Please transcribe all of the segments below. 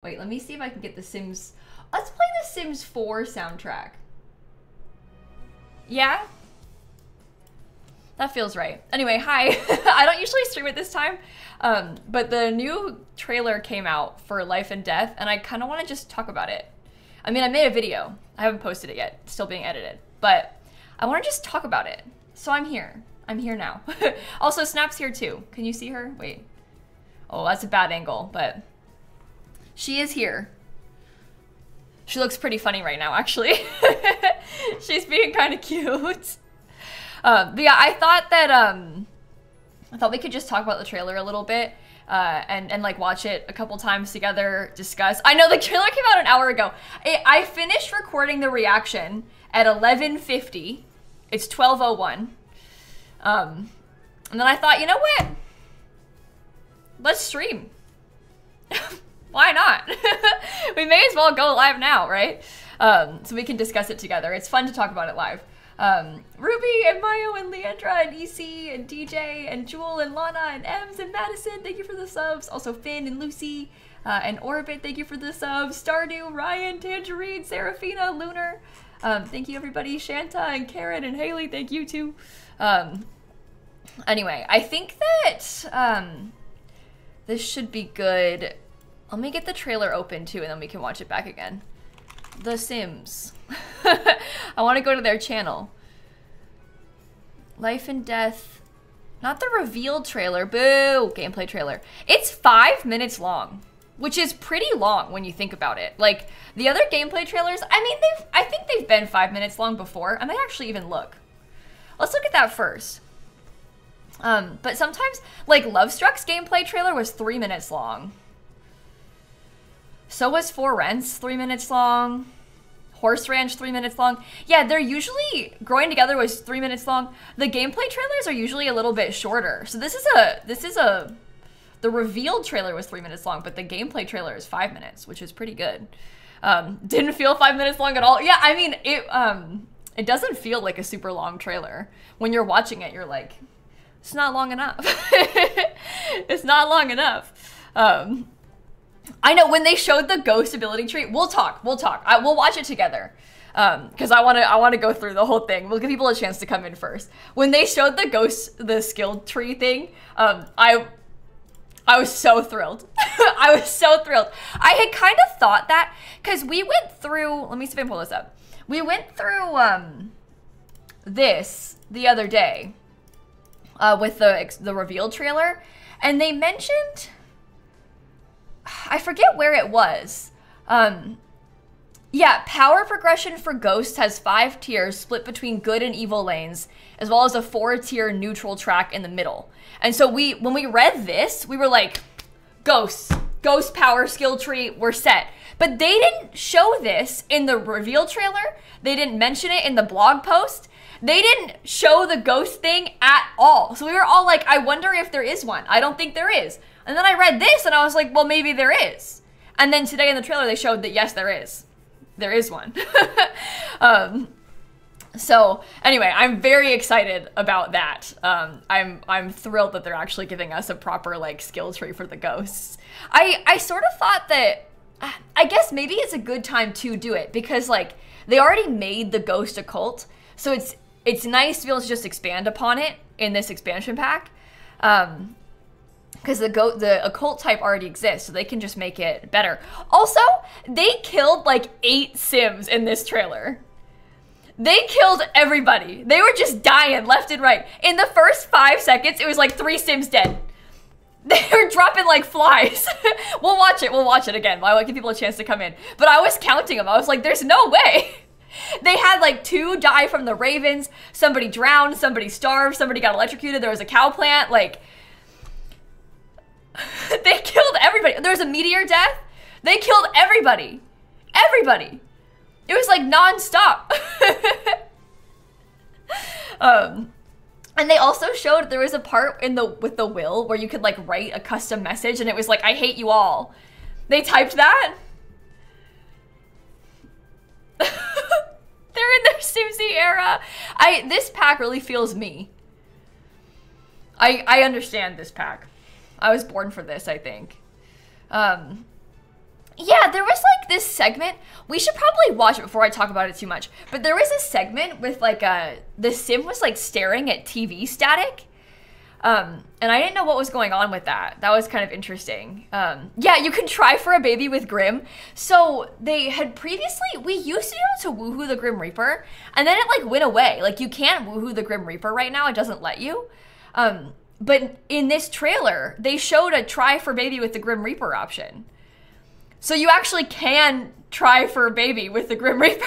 Wait, let me see if I can get the Sims. Let's play the Sims 4 soundtrack. Yeah? That feels right. Anyway, hi. I don't usually stream at this time, but the new trailer came out for Life and Death, and I kind of want to just talk about it. I mean, I made a video. I haven't posted it yet. It's still being edited. But I want to just talk about it. So I'm here. I'm here now. Also, Snap's here too. Can you see her? Wait. Oh, that's a bad angle, but she is here. She looks pretty funny right now, actually. She's being kind of cute. But yeah, I thought we could just talk about the trailer a little bit, and like watch it a couple times together, discuss. I know the trailer came out an hour ago. I finished recording the reaction at 11:50. It's 12:01. And then I thought, you know what? Let's stream. Why not? We may as well go live now, right? So we can discuss it together. It's fun to talk about it live. Ruby and Mayo and Leandra and EC and DJ and Jewel and Lana and Ems and Madison, thank you for the subs. Also Finn and Lucy and Orbit, thank you for the subs. Stardew, Ryan, Tangerine, Serafina, Lunar. Thank you everybody. Shanta and Karen and Haley, thank you too. Anyway, I think that this should be good. Let me get the trailer open too, and then we can watch it back again. The Sims. I want to go to their channel. Life and Death. Not the reveal trailer. Boo! Gameplay trailer. It's 5 minutes long, which is pretty long when you think about it. Like, the other gameplay trailers, I mean, I think they've been 5 minutes long before. I might actually even look. Let's look at that first. But sometimes, like, Lovestruck's gameplay trailer was 3 minutes long. So was For Rent's 3 minutes long. Horse Ranch 3 minutes long. Yeah, they're usually, Growing Together was 3 minutes long. The gameplay trailers are usually a little bit shorter. So the revealed trailer was 3 minutes long, but the gameplay trailer is 5 minutes, which is pretty good. Didn't feel 5 minutes long at all. Yeah, I mean, it doesn't feel like a super long trailer. When you're watching it, you're like, it's not long enough. It's not long enough. I know when they showed the ghost ability tree, we'll talk. We'll watch it together. Cause I want to go through the whole thing. We'll give people a chance to come in first. When they showed the skill tree thing, I was so thrilled. I was so thrilled. I had kind of thought that, cause we went through, let me see if I can pull this up. We went through, this the other day, with the reveal trailer, and they mentioned, I forget where it was. Yeah, power progression for Ghosts has 5 tiers split between good and evil lanes, as well as a 4-tier neutral track in the middle. And so when we read this, we were like, Ghost power skill tree, we're set. But they didn't show this in the reveal trailer. They didn't mention it in the blog post. They didn't show the ghost thing at all. So we were all like, I wonder if there is one. I don't think there is. And then I read this and I was like, well, maybe there is. And then today in the trailer, they showed that yes, there is. There is one. So anyway, I'm very excited about that. I'm thrilled that they're actually giving us a proper like skill tree for the ghosts. I sort of thought that, I guess maybe it's a good time to do it because like they already made the ghost occult. So it's nice to be able to just expand upon it in this expansion pack. Because the occult type already exists, so they can just make it better. Also, they killed like 8 Sims in this trailer. They killed everybody. They were just dying left and right. In the first 5 seconds, it was like 3 Sims dead. They were dropping like flies. We'll watch it again. I want to give people a chance to come in. But I was counting them. I was like, there's no way. They had like 2 die from the ravens. Somebody drowned, somebody starved, somebody got electrocuted. There was a cow plant, like... They killed everybody. There was a meteor death. They killed everybody. Everybody. It was like non-stop. And they also showed there was a part with the will where you could like write a custom message and it was like, I hate you all. They typed that. They're in their Simsie era. This pack really feels me. I understand this pack. I was born for this, I think. Yeah, there was like this segment. We should probably watch it before I talk about it too much. But there was a segment with like the sim was like staring at TV static. And I didn't know what was going on with that. That was kind of interesting. Yeah, you can try for a baby with Grim. So they had previously, we used to be able to woohoo the Grim Reaper, and then it like went away. Like you can't woohoo the Grim Reaper right now. It doesn't let you. But in this trailer, they showed a try for baby with the Grim Reaper option. So you actually can try for a baby with the Grim Reaper,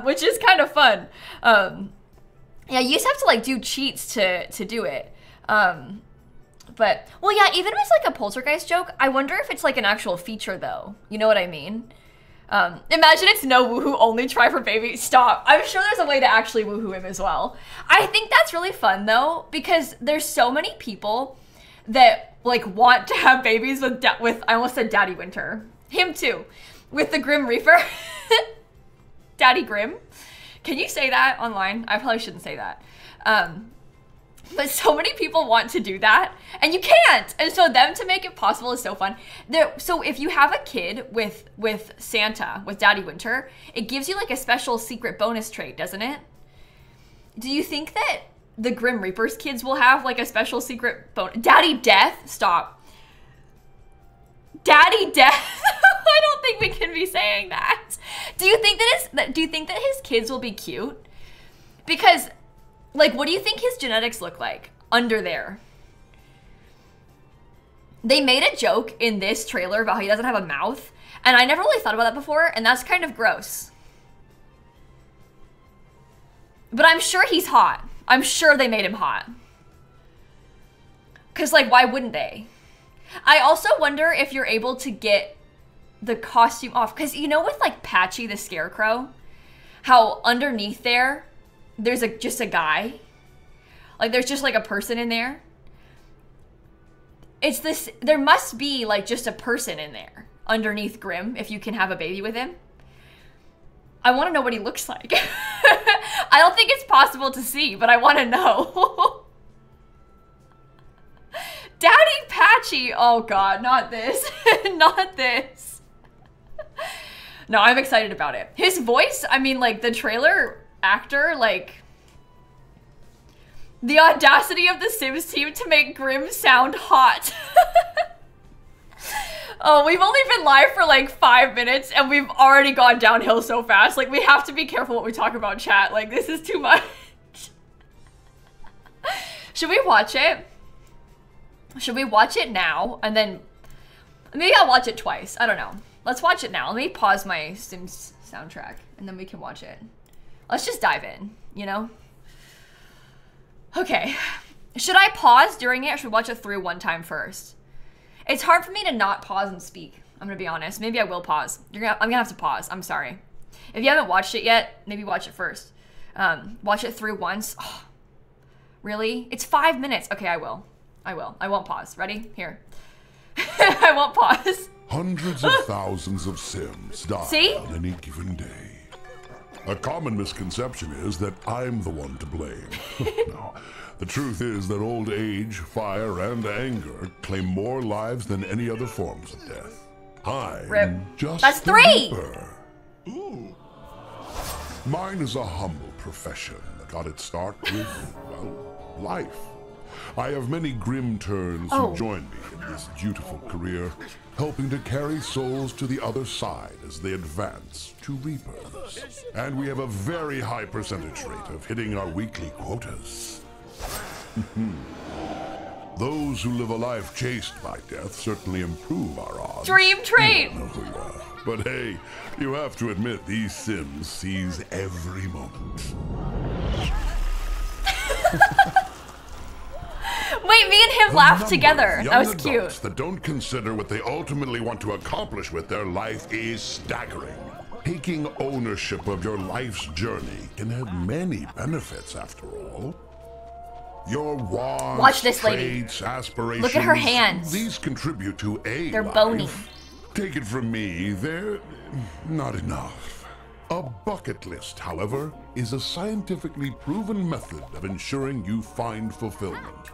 which is kind of fun. Yeah, you just have to like do cheats to do it. But, well, yeah, even if it's like a poltergeist joke, I wonder if it's like an actual feature though. You know what I mean? Imagine it's no woohoo, only try for baby. Stop. I'm sure there's a way to actually woohoo him as well. I think that's really fun though, because there's so many people that like want to have babies with I almost said Daddy Winter. Him too. With the Grim Reaper. Daddy Grim. Can you say that online? I probably shouldn't say that. But so many people want to do that, and you can't. And so them to make it possible is so fun. So if you have a kid with Santa, with Daddy Winter, it gives you like a special secret bonus trait, doesn't it? Do you think that the Grim Reaper's kids will have like a special secret bonus? Daddy Death? Stop. Daddy Death? I don't think we can be saying that. Do you think that his kids will be cute? Because, like, what do you think his genetics look like under there? They made a joke in this trailer about how he doesn't have a mouth, and I never really thought about that before, and that's kind of gross. But I'm sure he's hot. I'm sure they made him hot. Because, like, why wouldn't they? I also wonder if you're able to get the costume off. Because, you know, with, like, Patchy the Scarecrow, how underneath there's just a guy. Like, there's just, like, a person in there. It's this, there must be, like, just a person in there underneath Grim if you can have a baby with him. I want to know what he looks like. I don't think it's possible to see, but I want to know. Daddy Patchy. Oh, God, not this. Not this. No, I'm excited about it. His voice, I mean, like, the trailer actor, like, the audacity of the Sims team to make Grim sound hot. Oh, we've only been live for like 5 minutes and we've already gone downhill so fast. Like, we have to be careful what we talk about, chat. Like, this is too much. Should we watch it? Should we watch it now? And then maybe I'll watch it twice. I don't know. Let's watch it now. Let me pause my Sims soundtrack and then we can watch it. Let's just dive in, you know? Okay. Should I pause during it or should we watch it through one time first? It's hard for me to not pause and speak. I'm gonna be honest. Maybe I will pause. I'm gonna have to pause. I'm sorry. If you haven't watched it yet, maybe watch it first. Watch it through once. Oh, really? It's 5 minutes. Okay, I will. I won't pause. Ready? Here. I won't pause. Hundreds of thousands of Sims die on any given day. A common misconception is that I'm the one to blame. No. The truth is that old age, fire, and anger claim more lives than any other forms of death. I'm just That's 3! Ooh. Mine is a humble profession that got its start with, well, life. I have many grim turns who join me in this dutiful career, helping to carry souls to the other side as they advance to rebirths. And we have a very high percentage rate of hitting our weekly quotas. Those who live a life chased by death certainly improve our odds. Dream trait! But hey, you have to admit these Sims seize every moment. Wait, me and him laughed together. That was cute. That don't consider what they ultimately want to accomplish with their life is staggering. Taking ownership of your life's journey can have many benefits after all. Your wants, watch this lady. traits, aspirations. Look at her hands. These contribute to a They're life. bony. Take it from me, they're not enough. A bucket list, however, is a scientifically proven method of ensuring you find fulfillment.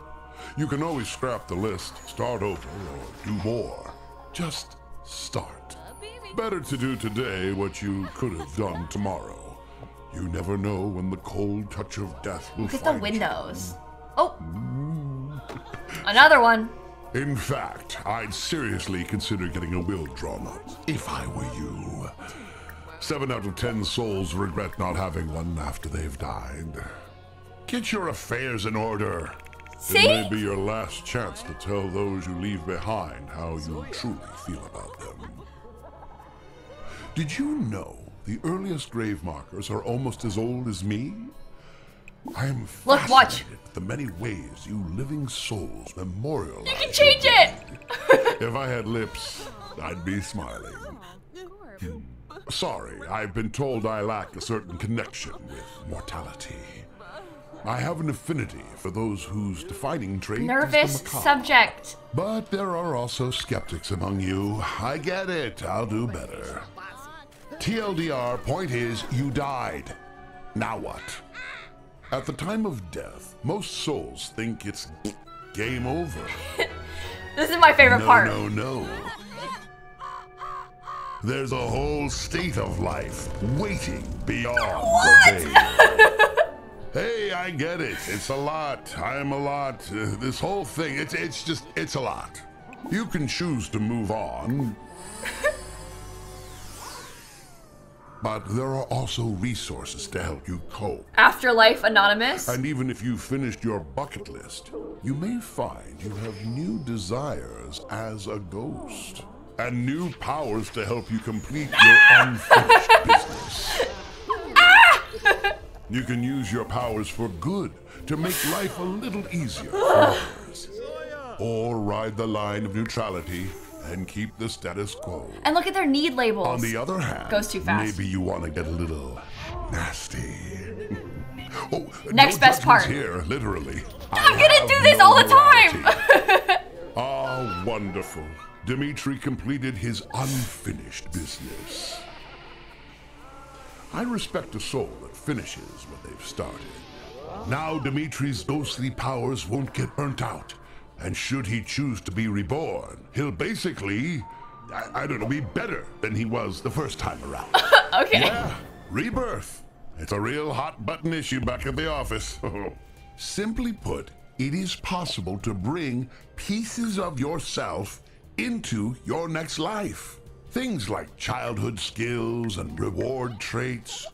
You can always scrap the list, start over, or do more. Just start. Better to do today what you could have done tomorrow. You never know when the cold touch of death will Look at find the windows. Oh, another one. In fact, I'd seriously consider getting a will drawn up, if I were you. 7 out of 10 souls regret not having one after they've died. Get your affairs in order. See? It may be your last chance to tell those you leave behind how you truly feel about them. Did you know the earliest grave markers are almost as old as me? I'm Look, watch. fascinated with the many ways you living souls memorialize. You can change it! If I had lips, I'd be smiling. Sorry, I've been told I lack a certain connection with mortality. I have an affinity for those whose defining trait Nervous is the macabre. subject. But there are also skeptics among you. I get it. I'll do better. TLDR, point is, you died. Now what? At the time of death, most souls think it's game over. This is my favorite part. No. There's a whole state of life waiting beyond the veil. Hey, I get it. It's a lot. I'm a lot. This whole thing, it's a lot. You can choose to move on. But there are also resources to help you cope. Afterlife Anonymous. And even if you finished your bucket list, you may find you have new desires as a ghost. And new powers to help you complete your unfinished business. You can use your powers for good, to make life a little easier for others. Or ride the line of neutrality and keep the status quo. And look at their need labels. On the other hand, goes too fast. Maybe you want to get a little nasty. Oh, Next no best part. Here, literally. I'm gonna do this all the time. Ah, wonderful. Dimitri completed his unfinished business. I respect a soul that finishes what they've started. Now Dimitri's ghostly powers won't get burnt out. And should he choose to be reborn, he'll basically, I don't know, be better than he was the first time around. Okay. Yeah, rebirth. It's a real hot button issue back at the office. Simply put, it is possible to bring pieces of yourself into your next life. Things like childhood skills and reward traits.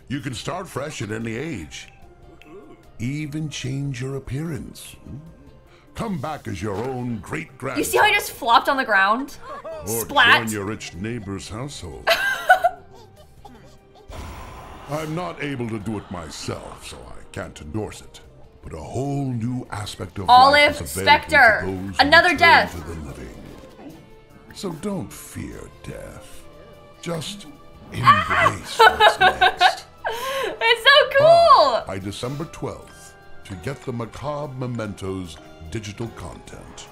You can start fresh at any age. Even change your appearance. Come back as your own great-grandson. You see how he just flopped on the ground? Or Splat. join your rich neighbor's household. I'm not able to do it myself, so I can't endorse it. But a whole new aspect of life is available Spectre. to those Another who death. return to the living. So don't fear death. Just embrace what's next. It's so cool. By December 12th, to get the macabre mementos digital content.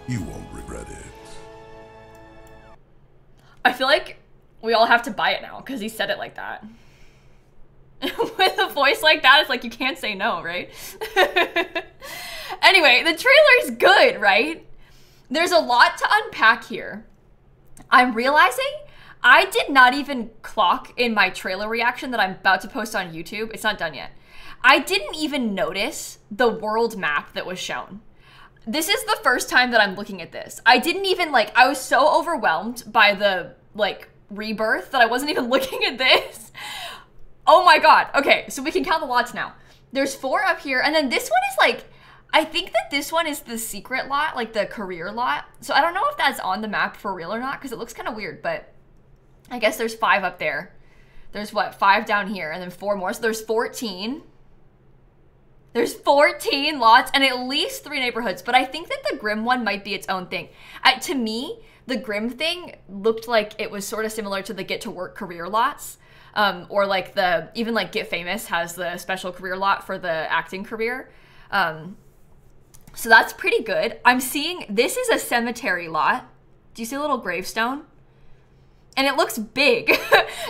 You won't regret it. I feel like we all have to buy it now because he said it like that. With a voice like that, it's like you can't say no, right? Anyway, the trailer's good, right? There's a lot to unpack here. I'm realizing I did not even clock in my trailer reaction that I'm about to post on YouTube. It's not done yet. I didn't even notice the world map that was shown. This is the first time that I'm looking at this. I didn't even I was so overwhelmed by the rebirth that I wasn't even looking at this. Oh my God. Okay, so we can count the lots now. There's 4 up here, and then this one is I think that this one is the secret lot, the career lot. So I don't know if that's on the map for real or not, because it looks kind of weird, but I guess there's 5 up there. There's 5 down here, and then 4 more, so there's 14. There's 14 lots and at least 3 neighborhoods, but I think that the Grim one might be its own thing. To me, the Grim thing looked like it was sort of similar to the Get to Work career lots, or even Get Famous has the special career lot for the acting career. So that's pretty good. I'm seeing, this is a cemetery lot. Do you see a little gravestone? And it looks big.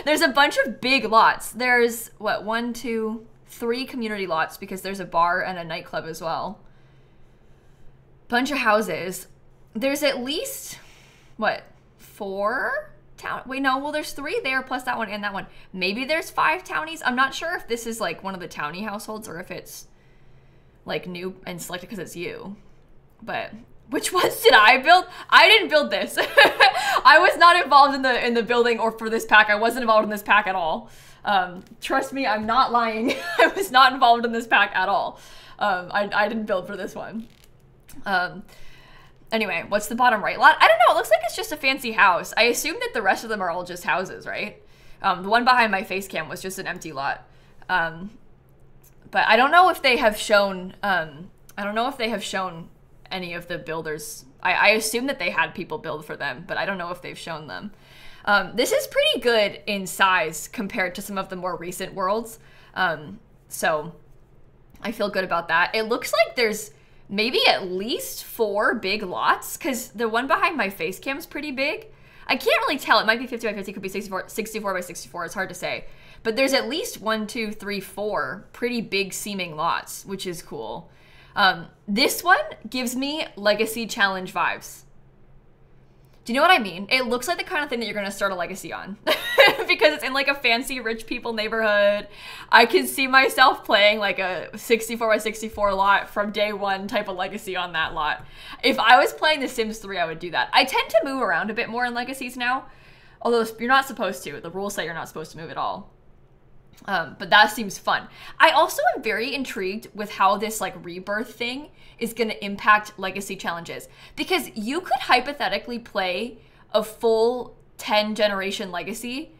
There's a bunch of big lots. There's, 1, 2, 3 community lots because there's a bar and a nightclub as well. Bunch of houses. there's at least, what, 4 town? Wait, no, well, there's 3 there plus that one and that one. Maybe there's 5 townies. I'm not sure if this is like one of the townie households or if it's like new and selected because it's you. But which ones did I build? I didn't build this. I was not involved in the building or for this pack. I wasn't involved in this pack at all. Trust me, I'm not lying. I was not involved in this pack at all. I didn't build for this one. Anyway, what's the bottom right lot? I don't know. It looks like it's just a fancy house. I assume that the rest of them are all just houses, right? The one behind my face cam was just an empty lot. But I don't know if they have shown, any of the builders. I assume that they had people build for them, but I don't know if they've shown them. This is pretty good in size compared to some of the more recent worlds. So I feel good about that. It looks like there's maybe at least 4 big lots, because the one behind my face cam is pretty big. I can't really tell. It might be 50 by 50, could be 64 by 64. It's hard to say. But there's at least 1, 2, 3, 4 pretty big seeming lots, which is cool. This one gives me Legacy Challenge vibes. Do you know what I mean? It looks like the kind of thing that you're going to start a legacy on because it's in like a fancy rich people neighborhood. I can see myself playing like a 64 by 64 lot from day one type of legacy on that lot. If I was playing The Sims 3, I would do that. I tend to move around a bit more in legacies now, although you're not supposed to. The rules say you're not supposed to move at all. But that seems fun. I also am very intrigued with how this like rebirth thing is going to impact legacy challenges, because you could hypothetically play a full 10 generation legacy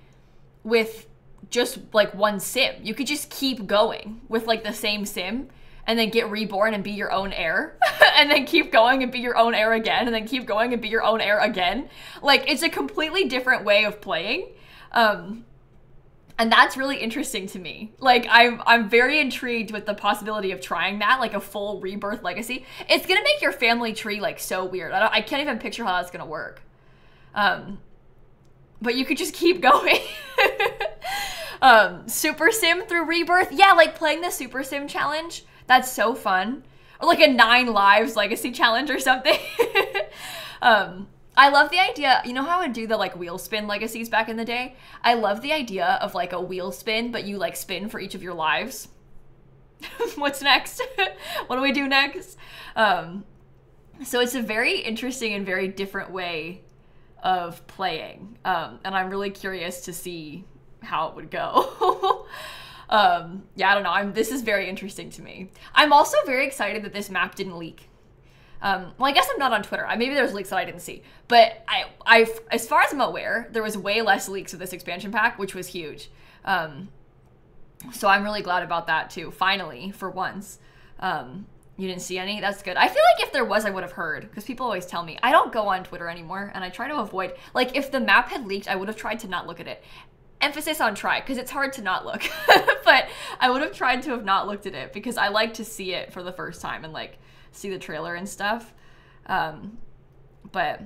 with just like one sim. You could just keep going with like the same sim and then get reborn and be your own heir and then keep going and be your own heir again and then keep going and be your own heir again. Like, it's a completely different way of playing. And that's really interesting to me. Like, I'm very intrigued with the possibility of trying that, like a full rebirth legacy. It's gonna make your family tree like so weird. I can't even picture how that's gonna work. But you could just keep going. Super Sim through rebirth. Yeah, like playing the Super Sim challenge. That's so fun. Or like a 9 lives legacy challenge or something. I love the idea, you know how I would do the like wheel spin legacies back in the day? I love the idea of like a wheel spin, but you like spin for each of your lives. What's next? What do we do next? So it's a very interesting and very different way of playing. And I'm really curious to see how it would go. Yeah, I don't know. This is very interesting to me. I'm also very excited that this map didn't leak. Well, I guess I'm not on Twitter. Maybe there's leaks that I didn't see. But as far as I'm aware, there was way less leaks of this expansion pack, which was huge. So I'm really glad about that too. Finally, for once. You didn't see any? That's good. I feel like if there was, I would have heard, because people always tell me. I don't go on Twitter anymore, and I try to avoid, like, if the map had leaked, I would have tried to not look at it. Emphasis on try, because it's hard to not look. But I would have tried to have not looked at it, because I like to see it for the first time and, like, see the trailer and stuff. But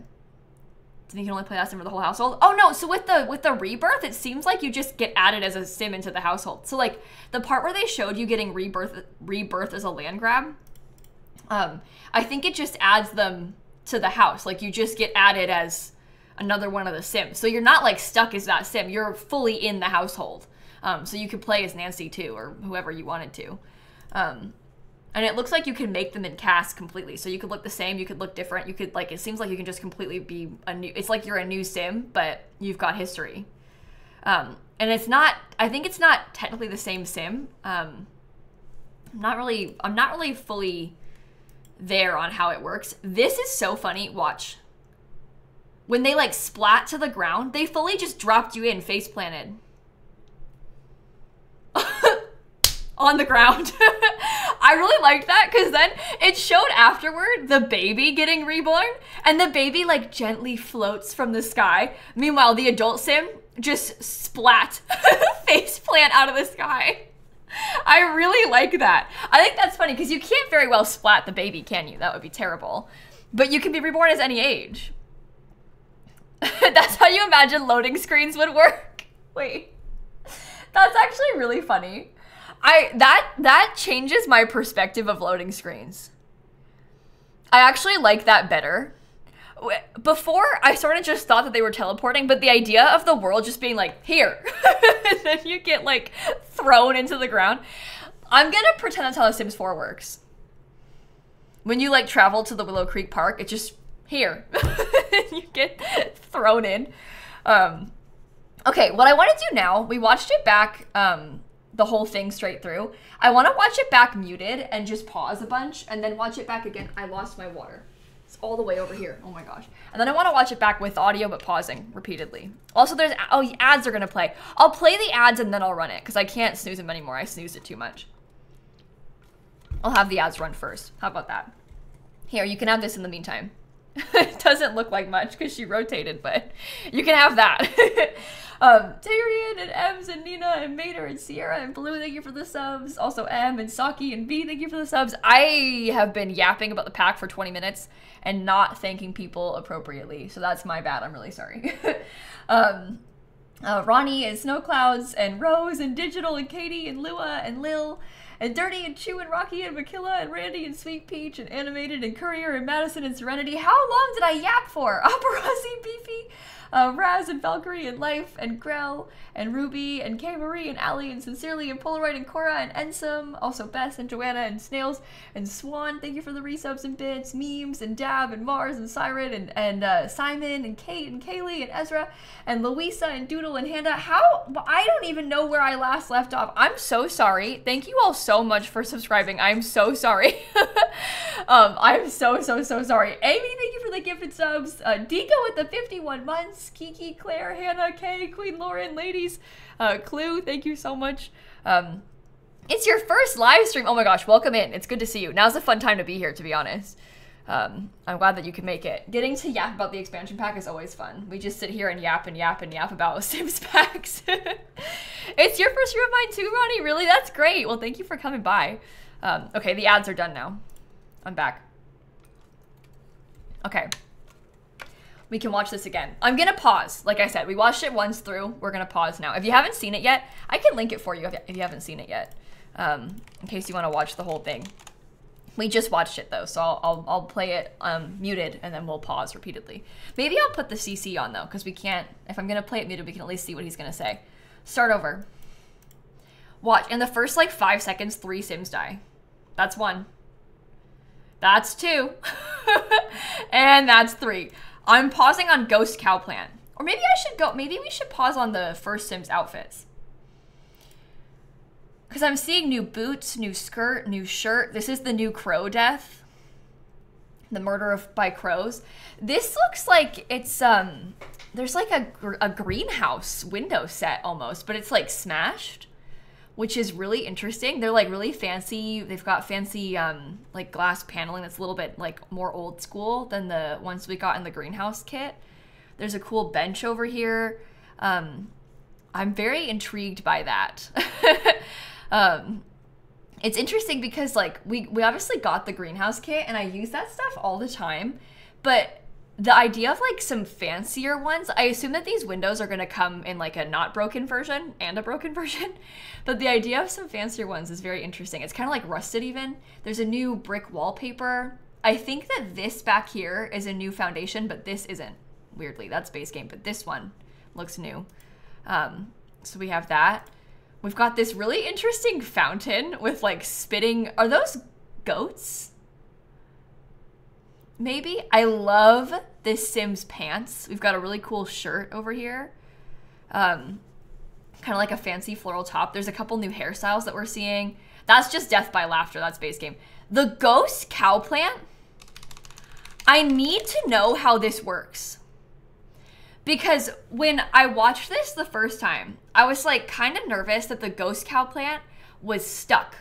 do you think you can only play that sim for the whole household? Oh no, so with the rebirth, it seems like you just get added as a sim into the household. So like the part where they showed you getting rebirth as a land grab, I think it just adds them to the house. Like you just get added as another one of the sims. So you're not like stuck as that sim, you're fully in the household. So you could play as Nancy too, or whoever you wanted to. And it looks like you can make them in cast completely. So you could look the same, you could look different. You could like, it seems like you can just completely be it's like you're a new sim, but you've got history. And it's not, I think it's not technically the same sim. I'm not really fully there on how it works. This is so funny, watch. When they like splat to the ground, they fully just dropped you in face planted. On the ground. I really liked that because then it showed afterward the baby getting reborn and the baby like gently floats from the sky. Meanwhile, the adult sim just splat face plant out of the sky. I really like that. I think that's funny because you can't very well splat the baby, can you? That would be terrible. But you can be reborn as any age. That's how you imagine loading screens would work. Wait, that's actually really funny. That changes my perspective of loading screens. I actually like that better. before I sort of just thought that they were teleporting, but the idea of the world just being like, here, and then you get like thrown into the ground. I'm gonna pretend that's how The Sims 4 works. When you like travel to the Willow Creek Park, it's just here. You get thrown in. Okay, what I want to do now, we watched it back, the whole thing straight through. I want to watch it back muted and just pause a bunch and then watch it back again. I lost my water. It's all the way over here. Oh my gosh. And then I want to watch it back with audio but pausing repeatedly. Also, there's, oh, ads are going to play. I'll play the ads and then I'll run it because I can't snooze them anymore. I snoozed it too much. I'll have the ads run first. How about that? Here, you can have this in the meantime. It doesn't look like much because she rotated, but you can have that. Tyrion and Ems and Nina and Mater and Sierra and Blue, thank you for the subs. Also M and Saki and B, thank you for the subs. I have been yapping about the pack for 20 minutes and not thanking people appropriately, so that's my bad. I'm really sorry. Ronnie and Snow Clouds and Rose and Digital and Katie and Lua and Lil and Dirty and Chew and Rocky and Makilla and Randy and Sweet Peach and Animated and Courier and Madison and Serenity. How long did I yap for? Paparazzi, Beefy, Raz and Valkyrie and Life and Grell and Ruby and K Marie and Allie and Sincerely and Polaroid and Cora and Ensum. Also Bess and Joanna and Snails and Swan. Thank you for the resubs and bits. Memes and Dab and Mars and Siren and Simon and Kate and Kaylee and Ezra and Louisa and Doodle and Handa. How? I don't even know where I last left off. I'm so sorry. Thank you all so much for subscribing. I'm so sorry. I'm so sorry. Amy, thank you for the gifted subs. Dika with the 51 months. Kiki, Claire, Hannah, Kay, Queen Lauren, ladies, Clue, thank you so much. It's your first live stream. Oh my gosh, welcome in. It's good to see you. Now's a fun time to be here, to be honest. I'm glad that you can make it. Getting to yap about the expansion pack is always fun. We just sit here and yap and yap and yap about Sims packs. It's your first stream of mine too, Ronnie? Really? That's great. Well, thank you for coming by. Okay, the ads are done now. I'm back. Okay. We can watch this again. I'm gonna pause. Like I said, we watched it once through. We're gonna pause now. If you haven't seen it yet, I can link it for you if you haven't seen it yet, in case you want to watch the whole thing. We just watched it though, so I'll play it muted and then we'll pause repeatedly. Maybe I'll put the CC on though, because we can't. If I'm gonna play it muted, we can at least see what he's gonna say. Start over. Watch. In the first like 5 seconds, 3 Sims die. That's 1. That's 2. And that's 3. I'm pausing on Ghost Cow Plant. Or maybe I should go, maybe we should pause on the first Sims outfits. Because I'm seeing new boots, new skirt, new shirt. This is the new crow death. The murder by crows. This looks like it's, there's like a greenhouse window set almost, but it's like smashed, which is really interesting. They're like really fancy. They've got fancy like glass paneling that's a little bit like more old school than the ones we got in the greenhouse kit. There's a cool bench over here. I'm very intrigued by that. It's interesting because like we obviously got the greenhouse kit and I use that stuff all the time, but the idea of like some fancier ones, I assume that these windows are gonna come in like a not broken version and a broken version, but the idea of some fancier ones is very interesting. It's kind of like rusted even. There's a new brick wallpaper. I think that this back here is a new foundation, but this isn't, weirdly. That's base game, but this one looks new. So we have that. We've got this really interesting fountain with like spitting, are those goats? Maybe. I love this Sims pants. We've got a really cool shirt over here. Kind of like a fancy floral top. There's a couple new hairstyles that we're seeing. That's just Death by Laughter. That's base game. The ghost cow plant. I need to know how this works. Because when I watched this the first time, I was like kind of nervous that the ghost cow plant was stuck.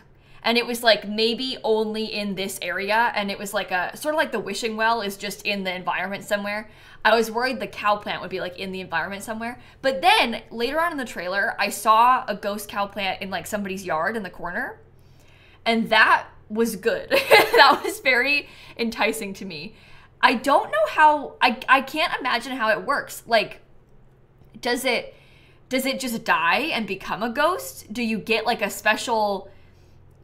And it was like maybe only in this area, and it was like a sort of like the wishing well is just in the environment somewhere. I was worried the cow plant would be like in the environment somewhere. But then later on in the trailer, I saw a ghost cow plant in like somebody's yard in the corner, and that was good. That was very enticing to me. I don't know how, I can't imagine how it works. Like, does it just die and become a ghost? Do you get like a special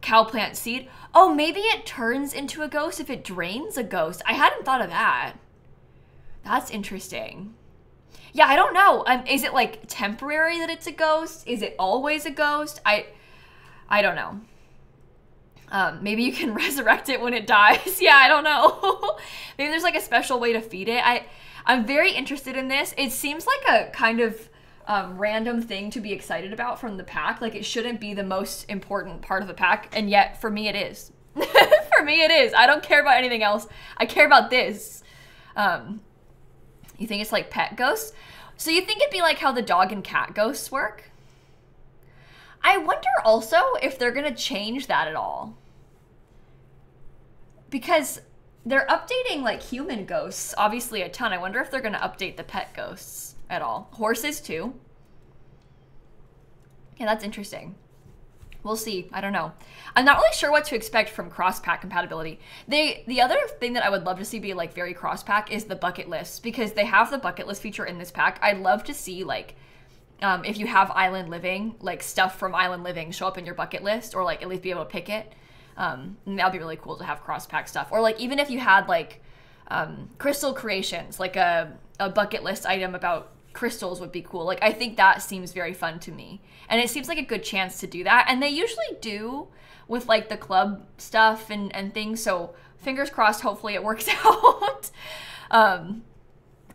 cow plant seed? Oh, maybe it turns into a ghost if it drains a ghost. I hadn't thought of that. That's interesting. Yeah, I don't know. Is it like temporary that it's a ghost? Is it always a ghost? I don't know. Maybe you can resurrect it when it dies. Yeah, I don't know. Maybe there's like a special way to feed it. I'm very interested in this. It seems like a kind of random thing to be excited about from the pack. Like it shouldn't be the most important part of the pack, and yet for me it is. For me it is. I don't care about anything else. I care about this. You think it's like pet ghosts? So you think it'd be like how the dog and cat ghosts work? I wonder also if they're gonna change that at all. Because they're updating like human ghosts, obviously a ton. I wonder if they're gonna update the pet ghosts at all. Horses too. Yeah, that's interesting. We'll see. I don't know. I'm not really sure what to expect from cross-pack compatibility. The other thing that I would love to see be like very cross-pack is the bucket lists, because they have the bucket list feature in this pack. I'd love to see like if you have island living, like stuff from island living show up in your bucket list, or like at least be able to pick it. And that'd be really cool to have cross-pack stuff. Or like even if you had like crystal creations, like a bucket list item about crystals would be cool. Like I think that seems very fun to me, and it seems like a good chance to do that, and they usually do with like the club stuff and things, so fingers crossed, hopefully it works out.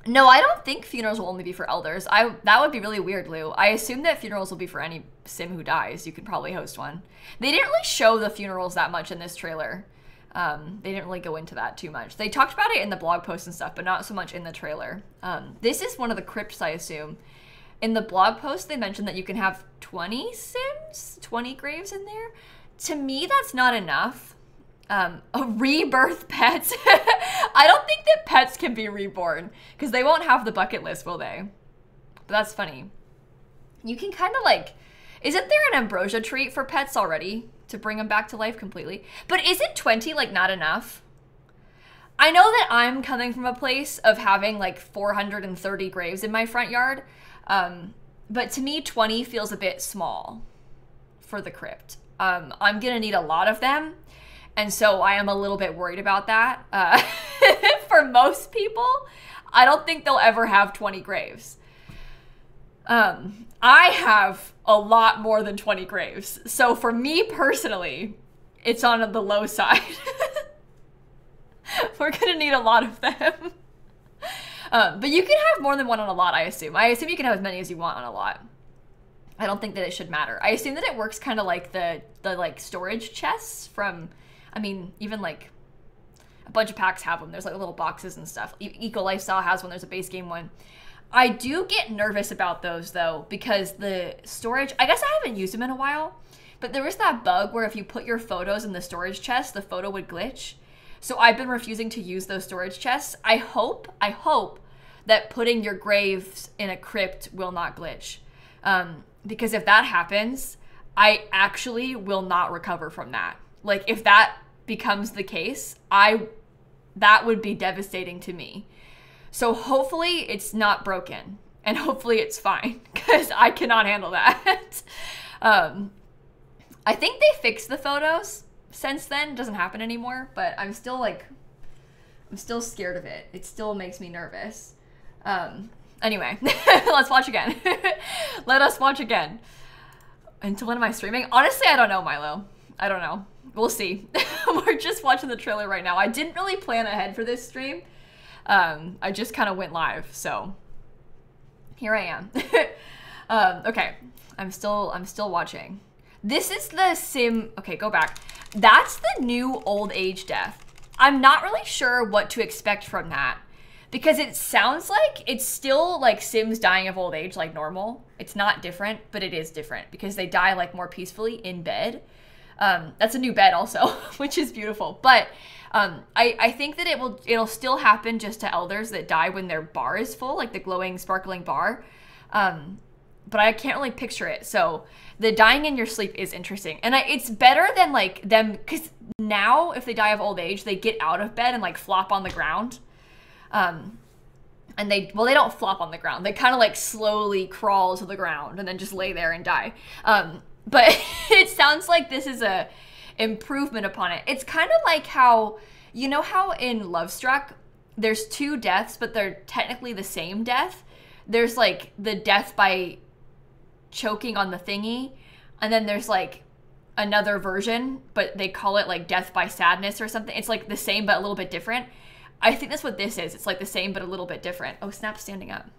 No, I don't think funerals will only be for elders. That would be really weird, Lou. I assume that funerals will be for any sim who dies. You could probably host one. They didn't really show the funerals that much in this trailer. They didn't really go into that too much. They talked about it in the blog post and stuff, but not so much in the trailer. This is one of the crypts, I assume. In the blog post, they mentioned that you can have 20 sims, 20 graves in there. To me, that's not enough. A rebirth pet. I don't think that pets can be reborn, because they won't have the bucket list, will they? But that's funny. You can kind of like, isn't there an ambrosia treat for pets already to bring them back to life completely? But isn't 20 like not enough? I know that I'm coming from a place of having like 430 graves in my front yard, but to me 20 feels a bit small for the crypt. I'm gonna need a lot of them, and so I am a little bit worried about that. For most people, I don't think they'll ever have 20 graves. I have a lot more than 20 graves. So for me personally, it's on the low side. We're gonna need a lot of them. But you can have more than one on a lot, I assume. I assume you can have as many as you want on a lot. I don't think that it should matter. I assume that it works kind of like the like storage chests from, I mean, even like a bunch of packs have them. There's like little boxes and stuff. Eco Lifestyle has one. There's a base game one. I do get nervous about those though, because the storage, I guess I haven't used them in a while, but there was that bug where if you put your photos in the storage chest, the photo would glitch. So I've been refusing to use those storage chests. I hope that putting your graves in a crypt will not glitch. Because if that happens, I actually will not recover from that. Like if that becomes the case, that would be devastating to me. So hopefully it's not broken, and hopefully it's fine, because I cannot handle that. I think they fixed the photos since then. It doesn't happen anymore, but I'm still scared of it. It still makes me nervous. Anyway, let's watch again. Let us watch again. Until when am I streaming? Honestly, I don't know, Milo. I don't know. We'll see. We're just watching the trailer right now. I didn't really plan ahead for this stream. I just kind of went live, so here I am. Okay, I'm still watching. This is the sim. Okay, go back. That's the new old age death. I'm not really sure what to expect from that, because it sounds like it's still like Sims dying of old age like normal. It's not different, but it is different because they die like more peacefully in bed. That's a new bed also, which is beautiful. But I think that it'll still happen just to elders that die when their bar is full, like the glowing, sparkling bar. But I can't really picture it. So the dying in your sleep is interesting. And it's better than like them, because now if they die of old age, they get out of bed and like flop on the ground. And they don't flop on the ground. They kind of like slowly crawl to the ground and then just lay there and die. But it sounds like this is a improvement upon it. It's kind of like how, you know how in Love Struck, there's two deaths, but they're technically the same death. There's like the death by choking on the thingy, and then there's like another version, but they call it like death by sadness or something. It's like the same but a little bit different. I think that's what this is. It's like the same but a little bit different. Oh, Snap's standing up.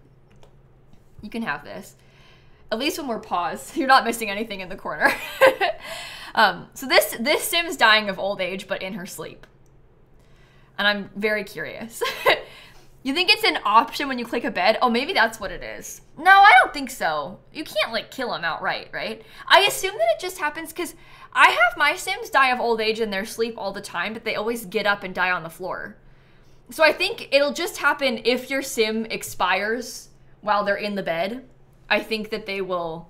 You can have this. At least when we're paused, you're not missing anything in the corner. So this Sim's dying of old age, but in her sleep. And I'm very curious. You think it's an option when you click a bed? Oh, maybe that's what it is. No, I don't think so. You can't like kill him outright, right? I assume that it just happens because I have my Sims die of old age in their sleep all the time, but they always get up and die on the floor. So I think it'll just happen if your Sim expires while they're in the bed. I think that they will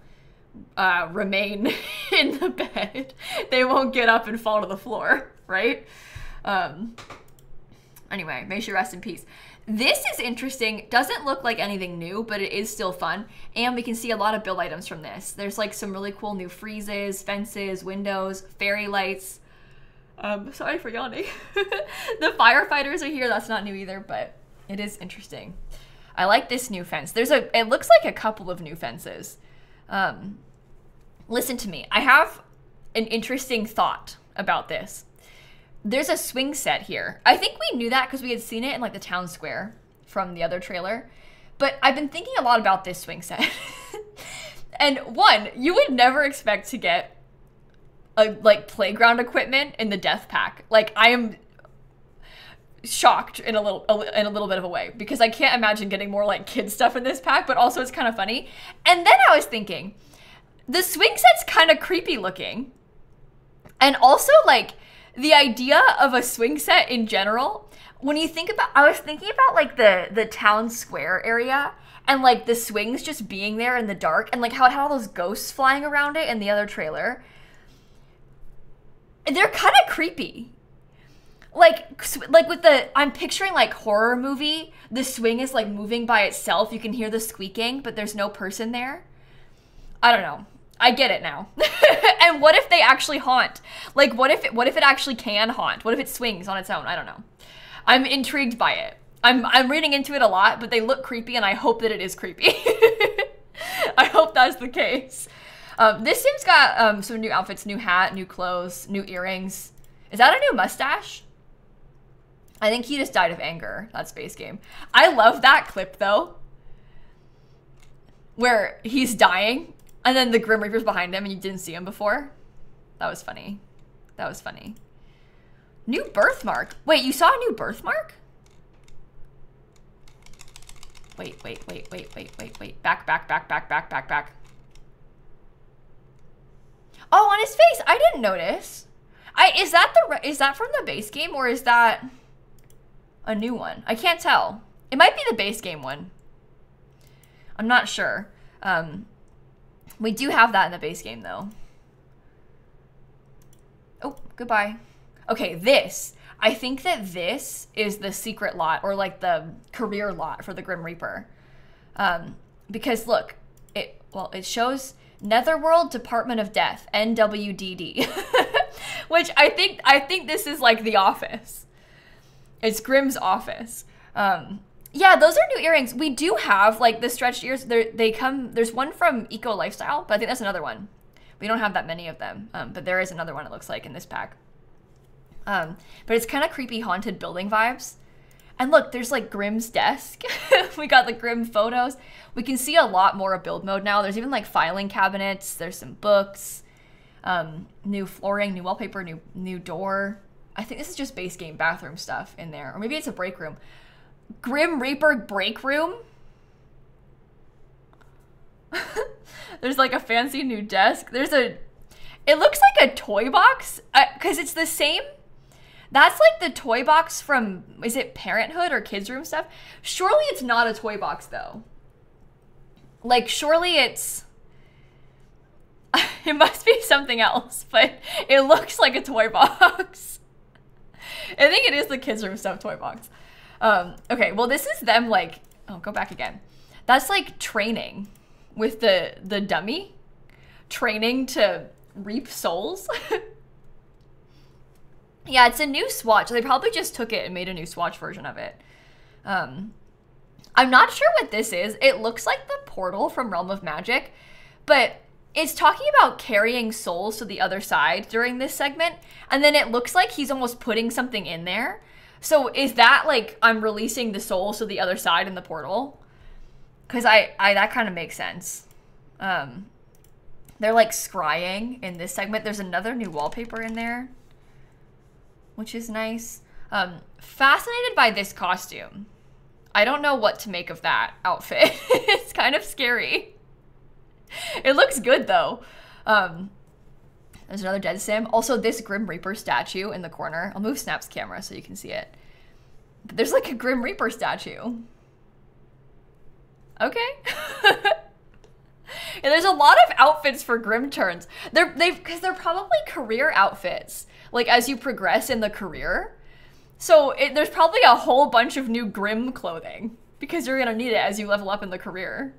remain in the bed. They won't get up and fall to the floor, right? Anyway, may she rest in peace. This is interesting. Doesn't look like anything new, but it is still fun. And we can see a lot of build items from this. There's like some really cool new friezes, fences, windows, fairy lights. Sorry for yawning. The firefighters are here. That's not new either, but it is interesting. I like this new fence. It looks like a couple of new fences. Listen to me. I have an interesting thought about this. There's a swing set here. I think we knew that because we had seen it in like the town square from the other trailer. But I've been thinking a lot about this swing set. And one, you would never expect to get like playground equipment in the death pack. Like I am shocked in a little bit of a way because I can't imagine getting more like kid stuff in this pack, but also it's kind of funny. And then I was thinking, the swing set's kind of creepy looking. And also like the idea of a swing set in general, when you think about, I was thinking about like the town square area and like the swings just being there in the dark and like how it had all those ghosts flying around it in the other trailer. They're kind of creepy. Like with I'm picturing like horror movie, the swing is like moving by itself. You can hear the squeaking, but there's no person there. I don't know. I get it now. And what if they actually haunt? Like what if it actually can haunt? What if it swings on its own? I don't know. I'm intrigued by it. I'm reading into it a lot, but they look creepy and I hope that it is creepy. I hope that's the case. This Sim's got some new outfits, new hat, new clothes, new earrings. Is that a new mustache? I think he just died of anger. That's base game. I love that clip though, where he's dying and then the Grim Reaper's behind him and you didn't see him before. That was funny. That was funny. New birthmark. Wait, you saw a new birthmark? Wait. Back. Oh, on his face. I didn't notice. Is that from the base game or is that a new one? I can't tell. It might be the base game one. I'm not sure. We do have that in the base game though. Oh, goodbye. Okay, I think that this is the secret lot or like the career lot for the Grim Reaper. Because look, it shows Netherworld Department of Death, NWDD. Which I think this is like the office. It's Grimm's office. Yeah, those are new earrings. We do have like the stretched ears. There's one from Eco Lifestyle, but I think that's another one. We don't have that many of them, but there is another one it looks like in this pack. But it's kind of creepy haunted building vibes. And look, there's like Grimm's desk. We got the Grimm photos. We can see a lot more of build mode now. There's even like filing cabinets. There's some books, new flooring, new wallpaper, new door. I think this is just base game bathroom stuff in there. Or maybe it's a break room. Grim Reaper break room. There's like a fancy new desk. It looks like a toy box because it's the same. That's like the toy box from, is it Parenthood or Kids Room stuff? Surely it's not a toy box though. Like surely it must be something else, but it looks like a toy box. I think it is the Kids Room stuff toy box. Okay, well this is them like, oh, go back again. That's like training with the dummy. Training to reap souls. Yeah, it's a new Swatch. They probably just took it and made a new Swatch version of it. I'm not sure what this is. It looks like the portal from Realm of Magic, but it's talking about carrying souls to the other side during this segment, and then it looks like he's almost putting something in there. So is that like I'm releasing the souls to the other side in the portal? Because I that kind of makes sense. They're like scrying in this segment. There's another new wallpaper in there, which is nice. Fascinated by this costume. I don't know what to make of that outfit. It's kind of scary. It looks good though. There's another dead sim. Also this Grim Reaper statue in the corner. I'll move Snap's camera so you can see it. But there's like a Grim Reaper statue. Okay. And there's a lot of outfits for Grim turns. Because they're probably career outfits. Like as you progress in the career. So there's probably a whole bunch of new Grim clothing because you're gonna need it as you level up in the career.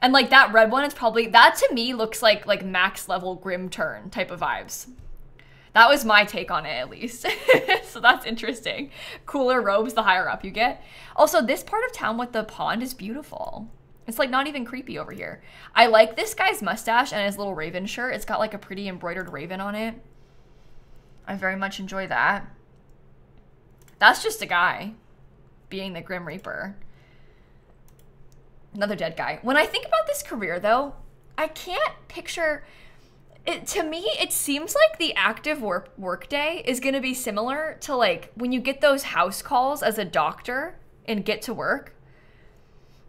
And like that red one is probably, that to me looks like max level Grim turn type of vibes. That was my take on it at least. So that's interesting. Cooler robes the higher up you get. Also this part of town with the pond is beautiful. It's like not even creepy over here. I like this guy's mustache and his little raven shirt. It's got like a pretty embroidered raven on it. I very much enjoy that. That's just a guy being the Grim Reaper. Another dead guy. When I think about this career, though, I can't picture... it. To me, it seems like the active workday is going to be similar to, like, when you get those house calls as a doctor in Get to Work,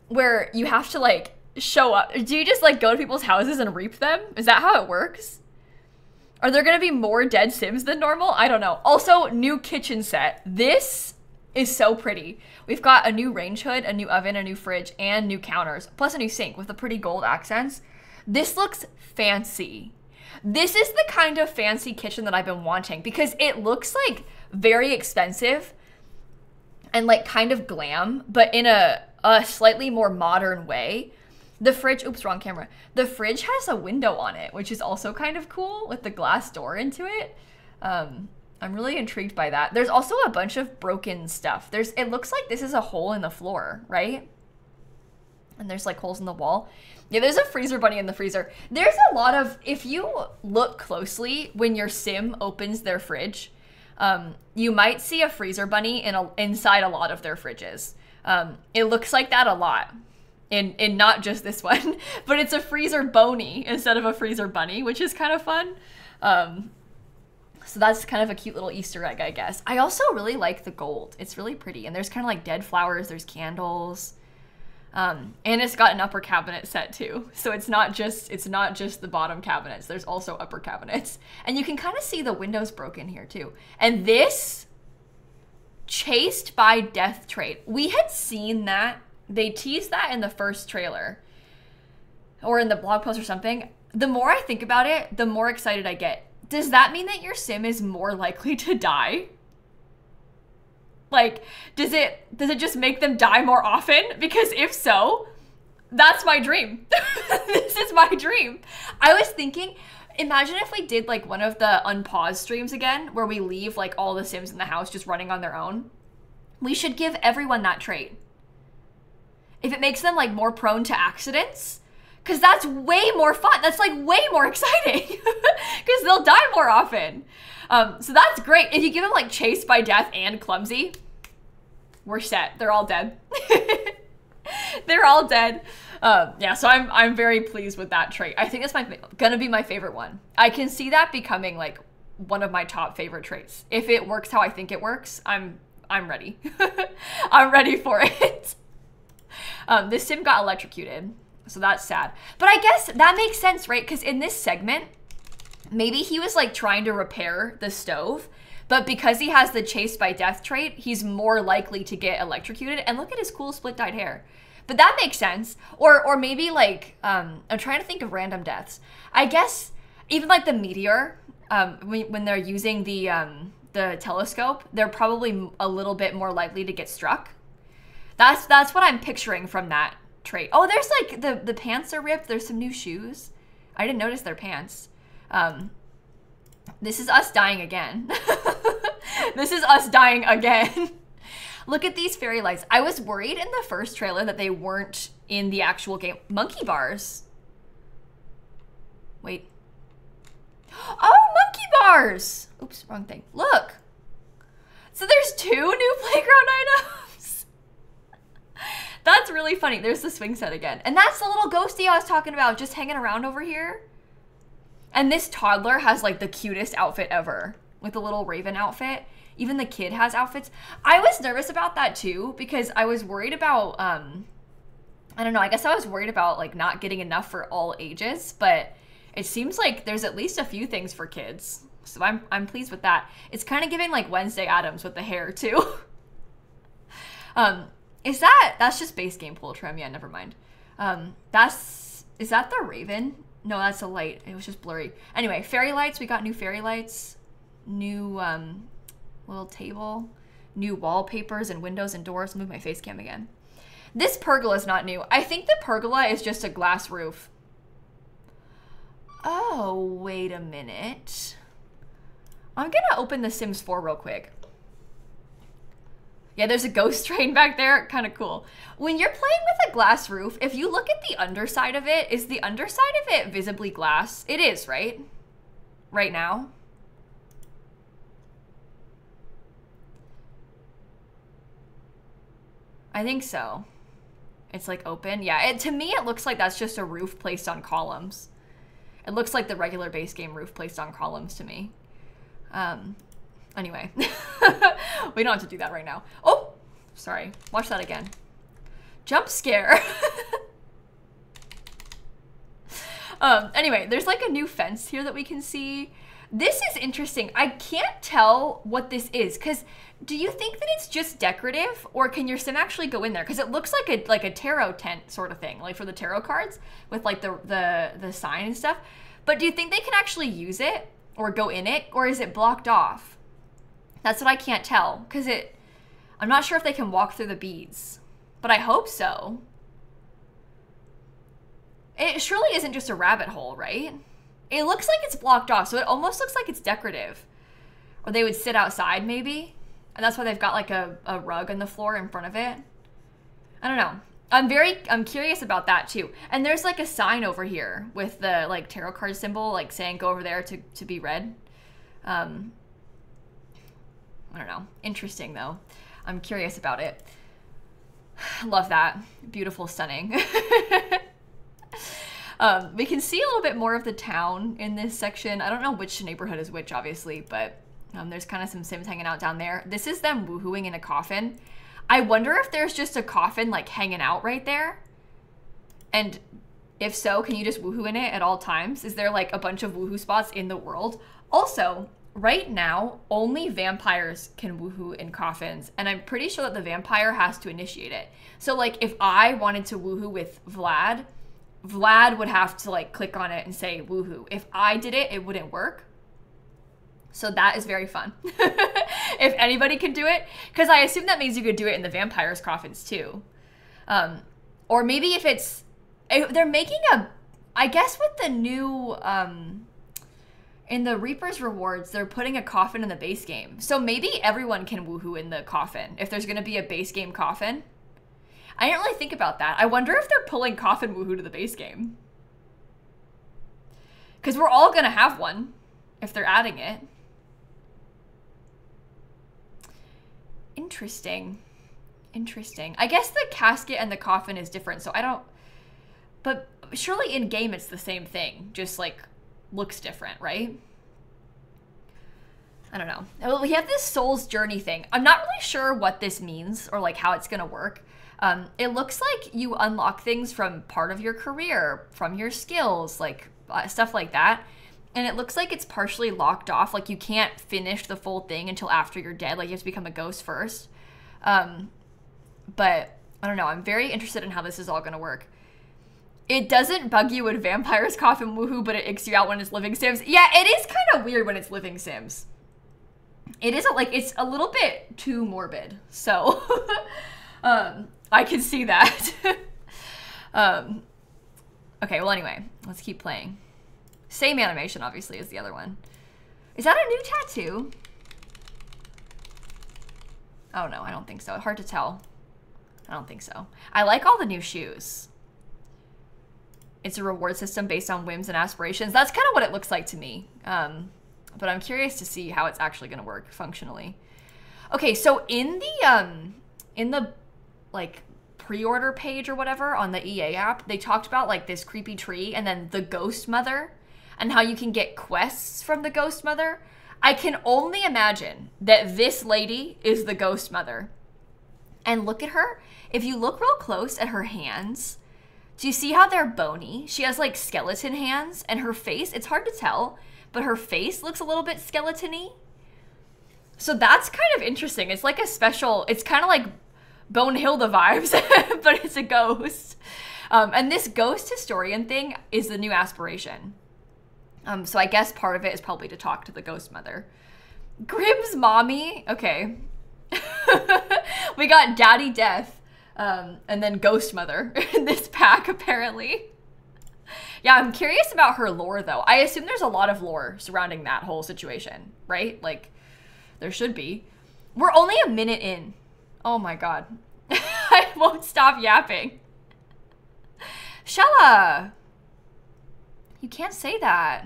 where you have to, like, show up. Do you just, like, go to people's houses and reap them? Is that how it works? Are there going to be more dead Sims than normal? I don't know. Also, new kitchen set. This is so pretty. We've got a new range hood, a new oven, a new fridge, and new counters, plus a new sink with the pretty gold accents. This looks fancy. This is the kind of fancy kitchen that I've been wanting because it looks like very expensive and like kind of glam, but in a slightly more modern way. The fridge, oops, wrong camera. The fridge has a window on it, which is also kind of cool with the glass door into it. I'm really intrigued by that. There's also a bunch of broken stuff. It looks like this is a hole in the floor, right? And there's like holes in the wall. Yeah, there's a freezer bunny in the freezer. There's a lot of, if you look closely when your sim opens their fridge, you might see a freezer bunny inside a lot of their fridges. It looks like that a lot. In not just this one, but it's a freezer bony instead of a freezer bunny, which is kind of fun. So that's kind of a cute little Easter egg, I guess. I also really like the gold. It's really pretty. And there's kind of like dead flowers, there's candles. And it's got an upper cabinet set too. So it's not just the bottom cabinets, there's also upper cabinets. And you can kind of see the windows broken here too. And this chased by death trait. We had seen that. They teased that in the first trailer or in the blog post or something. The more I think about it, the more excited I get. Does that mean that your sim is more likely to die? Like, does it just make them die more often? Because if so, that's my dream. This is my dream. I was thinking, imagine if we did like one of the unpaused streams again, where we leave like all the sims in the house just running on their own. We should give everyone that trait. If it makes them like more prone to accidents, because that's way more fun. That's like way more exciting because they'll die more often. So that's great. If you give them like chased by death and clumsy, we're set. They're all dead. They're all dead. Yeah, so I'm very pleased with that trait. I think that's gonna be my favorite one. I can see that becoming like one of my top favorite traits. If it works how I think it works, I'm ready. I'm ready for it. This sim got electrocuted, so that's sad. But I guess that makes sense, right? Because in this segment, maybe he was like trying to repair the stove, but because he has the chased by death trait, he's more likely to get electrocuted. And look at his cool split dyed hair. But that makes sense. Or maybe like, I'm trying to think of random deaths. I guess even like the meteor, when they're using the telescope, they're probably a little bit more likely to get struck. That's what I'm picturing from that trait. Oh, there's like the pants are ripped. There's some new shoes. I didn't notice their pants. This is us dying again. This is us dying again. Look at these fairy lights. I was worried in the first trailer that they weren't in the actual game. Monkey bars. Wait. Oh, monkey bars. Oops, wrong thing. Look. So there's 2 new playground items. That's really funny. There's the swing set again. And that's the little ghosty I was talking about, just hanging around over here. And this toddler has like the cutest outfit ever with the little raven outfit. Even the kid has outfits. I was nervous about that too because I was worried about, I don't know, I guess I was worried about like not getting enough for all ages, but it seems like there's at least a few things for kids. So I'm pleased with that. It's kind of giving like Wednesday Addams with the hair too. That's just base game pull trim. Yeah, never mind. Is that the raven? No, that's a light. It was just blurry. Anyway, fairy lights. We got new fairy lights. New little table. New wallpapers and windows and doors. Move my face cam again. This pergola is not new. I think the pergola is just a glass roof. Oh, wait a minute. I'm gonna open The Sims 4 real quick. Yeah, there's a ghost train back there. Kind of cool. When you're playing with a glass roof, if you look at the underside of it, is the underside of it visibly glass? It is, right? Right now. I think so. It's like open. Yeah, to me it looks like that's just a roof placed on columns. It looks like the regular base game roof placed on columns to me. Anyway, we don't have to do that right now. Oh, sorry. Watch that again. Jump scare. Anyway, there's like a new fence here that we can see. This is interesting. I can't tell what this is because do you think that it's just decorative or can your sim actually go in there? Because it looks like a tarot tent sort of thing, like for the tarot cards with like the sign and stuff. But do you think they can actually use it or go in it, or is it blocked off? That's what I can't tell because I'm not sure if they can walk through the beads, but I hope so. It surely isn't just a rabbit hole, right? It looks like it's blocked off, so it almost looks like it's decorative. Or they would sit outside, maybe. And that's why they've got like a rug on the floor in front of it. I don't know. I'm curious about that too. And there's like a sign over here with the like tarot card symbol, like saying go over there to be read. I don't know. Interesting though. I'm curious about it. Love that. Beautiful, stunning. We can see a little bit more of the town in this section. I don't know which neighborhood is which, obviously, but there's kind of some Sims hanging out down there. This is them woohooing in a coffin. I wonder if there's just a coffin like hanging out right there. And if so, can you just woohoo in it at all times? Is there like a bunch of woohoo spots in the world? Also, right now, only vampires can woohoo in coffins. And I'm pretty sure that the vampire has to initiate it. So like if I wanted to woohoo with Vlad would have to like click on it and say woohoo. If I did it, it wouldn't work. So that is very fun. If anybody can do it, because I assume that means you could do it in the vampires' coffins too. Or maybe if they're making I guess with the new, in the Reaper's rewards, they're putting a coffin in the base game. So maybe everyone can woohoo in the coffin if there's going to be a base game coffin. I didn't really think about that. I wonder if they're pulling coffin woohoo to the base game. Because we're all going to have one if they're adding it. Interesting. Interesting. I guess the casket and the coffin is different, so I don't... But surely in game it's the same thing, just like looks different, right? I don't know. Well, we have this soul's journey thing. I'm not really sure what this means or like how it's gonna work. It looks like you unlock things from part of your career, from your skills, like stuff like that. And it looks like it's partially locked off. Like you can't finish the full thing until after you're dead. Like you have to become a ghost first. But I don't know. I'm very interested in how this is all going to work. It doesn't bug you when vampires cough and woohoo, but it icks you out when it's living Sims. Yeah, it is kind of weird when it's living Sims. It isn't like, it's a little bit too morbid. So I can see that. Okay, well anyway, let's keep playing. Same animation, obviously, as the other one. Is that a new tattoo? Oh no, I don't think so. Hard to tell. I don't think so. I like all the new shoes. It's a reward system based on whims and aspirations. That's kind of what it looks like to me. But I'm curious to see how it's actually going to work functionally. Okay, so in the like pre-order page or whatever on the EA app, they talked about like this creepy tree and then the ghost mother and how you can get quests from the ghost mother. I can only imagine that this lady is the ghost mother. And look at her. If you look real close at her hands, do you see how they're bony? She has like skeleton hands, and her face, it's hard to tell, but her face looks a little bit skeleton-y. So that's kind of interesting. It's like a special, it's kind of like Bonehilda vibes, but it's a ghost. And this ghost historian thing is the new aspiration. So I guess part of it is probably to talk to the ghost mother. Grimm's mommy, okay. We got Daddy Death, and then Ghost Mother in this pack, apparently. Yeah, I'm curious about her lore, though. I assume there's a lot of lore surrounding that whole situation, right? Like, there should be. We're only a minute in. Oh my god. I won't stop yapping. Shella! You can't say that.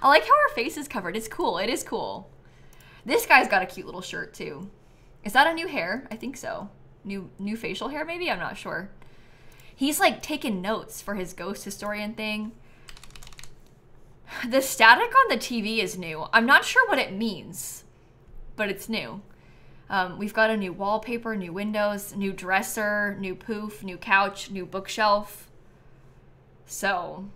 I like how her face is covered. It's cool. It is cool. This guy's got a cute little shirt, too. Is that a new hair? I think so. New facial hair, maybe? I'm not sure. He's, like, taking notes for his ghost historian thing. The static on the TV is new. I'm not sure what it means, but it's new. We've got a new wallpaper, new windows, new dresser, new poof, new couch, new bookshelf. So,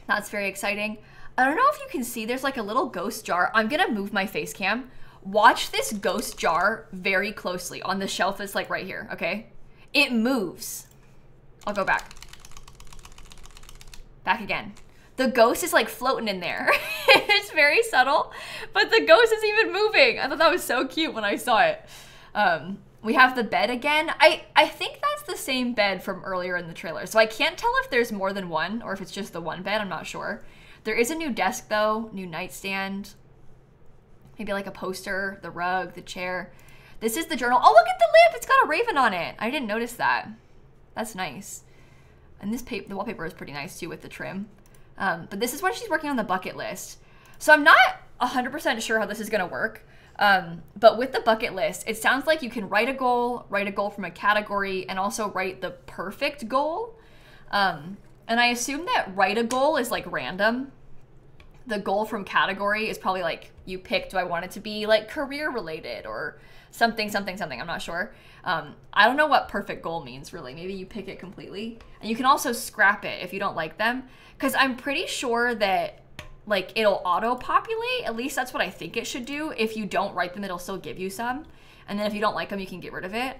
that's very exciting. I don't know if you can see, there's like a little ghost jar. I'm gonna move my face cam. Watch this ghost jar very closely on the shelf that's like right here, okay? It moves. I'll go back. Back again. The ghost is like floating in there. It's very subtle, but the ghost is even moving. I thought that was so cute when I saw it. We have the bed again. I think that's the same bed from earlier in the trailer. So I can't tell if there's more than one or if it's just the one bed. I'm not sure. There is a new desk though, new nightstand. Maybe like a poster, the rug, the chair. This is the journal. Oh, look at the lamp. It's got a raven on it. I didn't notice that. That's nice. And this the wallpaper is pretty nice too with the trim. But this is when she's working on the bucket list. So I'm not 100% sure how this is gonna work. But with the bucket list, it sounds like you can write a goal from a category, and also write the perfect goal. And I assume that write a goal is like random. The goal from category is probably like you pick, do I want it to be like career related or something, something, something. I'm not sure. I don't know what perfect goal means really. Maybe you pick it completely. And you can also scrap it if you don't like them. Because I'm pretty sure that like it'll auto-populate. At least that's what I think it should do. If you don't write them, it'll still give you some. And then if you don't like them, you can get rid of it.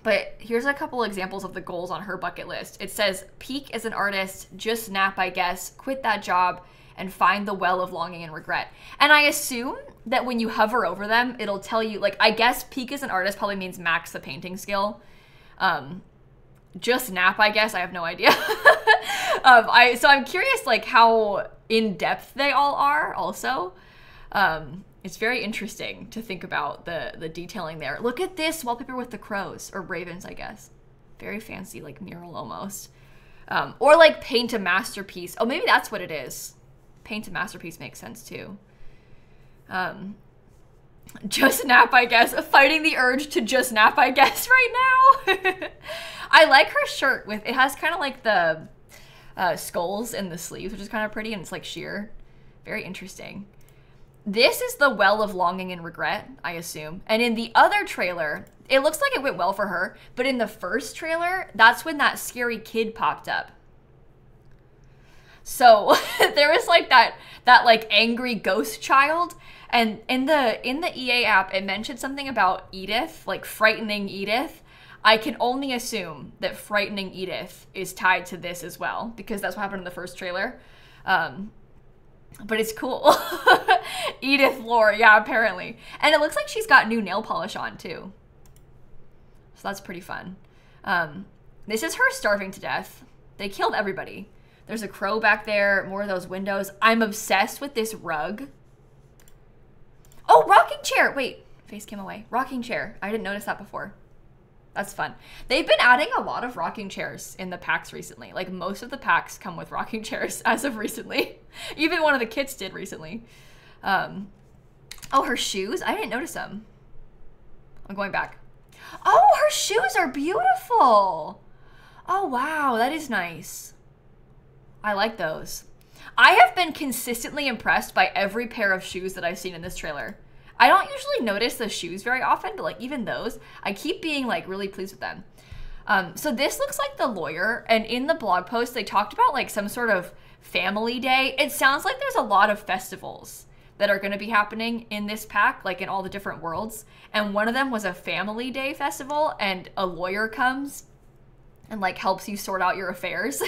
But here's a couple examples of the goals on her bucket list. It says, peak as an artist, just nap, I guess, quit that job, and find the well of longing and regret. And I assume that when you hover over them, it'll tell you, like, I guess peak as an artist probably means max the painting skill. Just nap, I guess, I have no idea. So I'm curious, like, how in-depth they all are also. It's very interesting to think about the detailing there. Look at this wallpaper with the crows, or ravens, I guess. Very fancy, like mural almost. Or like paint a masterpiece. Oh, maybe that's what it is. Paint a masterpiece makes sense too. Just nap, I guess. Fighting the urge to just nap, I guess, right now. I like her shirt with, it has kind of like the skulls in the sleeves, which is kind of pretty, and it's like sheer. Very interesting. This is the well of longing and regret, I assume. And in the other trailer, it looks like it went well for her, but in the first trailer, that's when that scary kid popped up. So there was like that like angry ghost child, and in the EA app, it mentioned something about Edith, like frightening Edith. I can only assume that frightening Edith is tied to this as well, because that's what happened in the first trailer. But it's cool. Edith lore, yeah, apparently. And it looks like she's got new nail polish on, too. So that's pretty fun. This is her starving to death. They killed everybody. There's a crow back there, more of those windows. I'm obsessed with this rug. Oh, rocking Rocking chair. Wait, face came away. Rocking chair. I didn't notice that before. That's fun. They've been adding a lot of rocking chairs in the packs recently. Like most of the packs come with rocking chairs as of recently. Even one of the kits did recently. Oh, her shoes? I didn't notice them. I'm going back. Oh, her shoes are beautiful. Oh, wow. That is nice. I like those. I have been consistently impressed by every pair of shoes that I've seen in this trailer. I don't usually notice the shoes very often, but like even those, I keep being like really pleased with them. So this looks like the lawyer, and in the blog post, they talked about like some sort of family day. It sounds like there's a lot of festivals that are going to be happening in this pack, like in all the different worlds. And one of them was a family day festival, and a lawyer comes and like helps you sort out your affairs.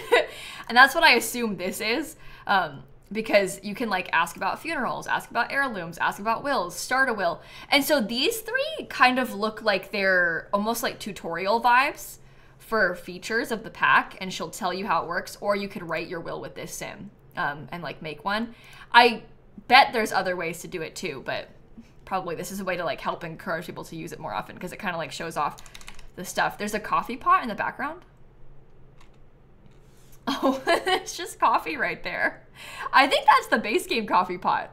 And that's what I assume this is. Because you can like ask about funerals, ask about heirlooms, ask about wills, start a will. And so these three kind of look like they're almost like tutorial vibes for features of the pack, and she'll tell you how it works, or you could write your will with this sim and like make one. I bet there's other ways to do it too, but probably this is a way to like help encourage people to use it more often because it kind of like shows off the stuff. There's a coffee pot in the background. Oh, it's just coffee right there. I think that's the base game coffee pot,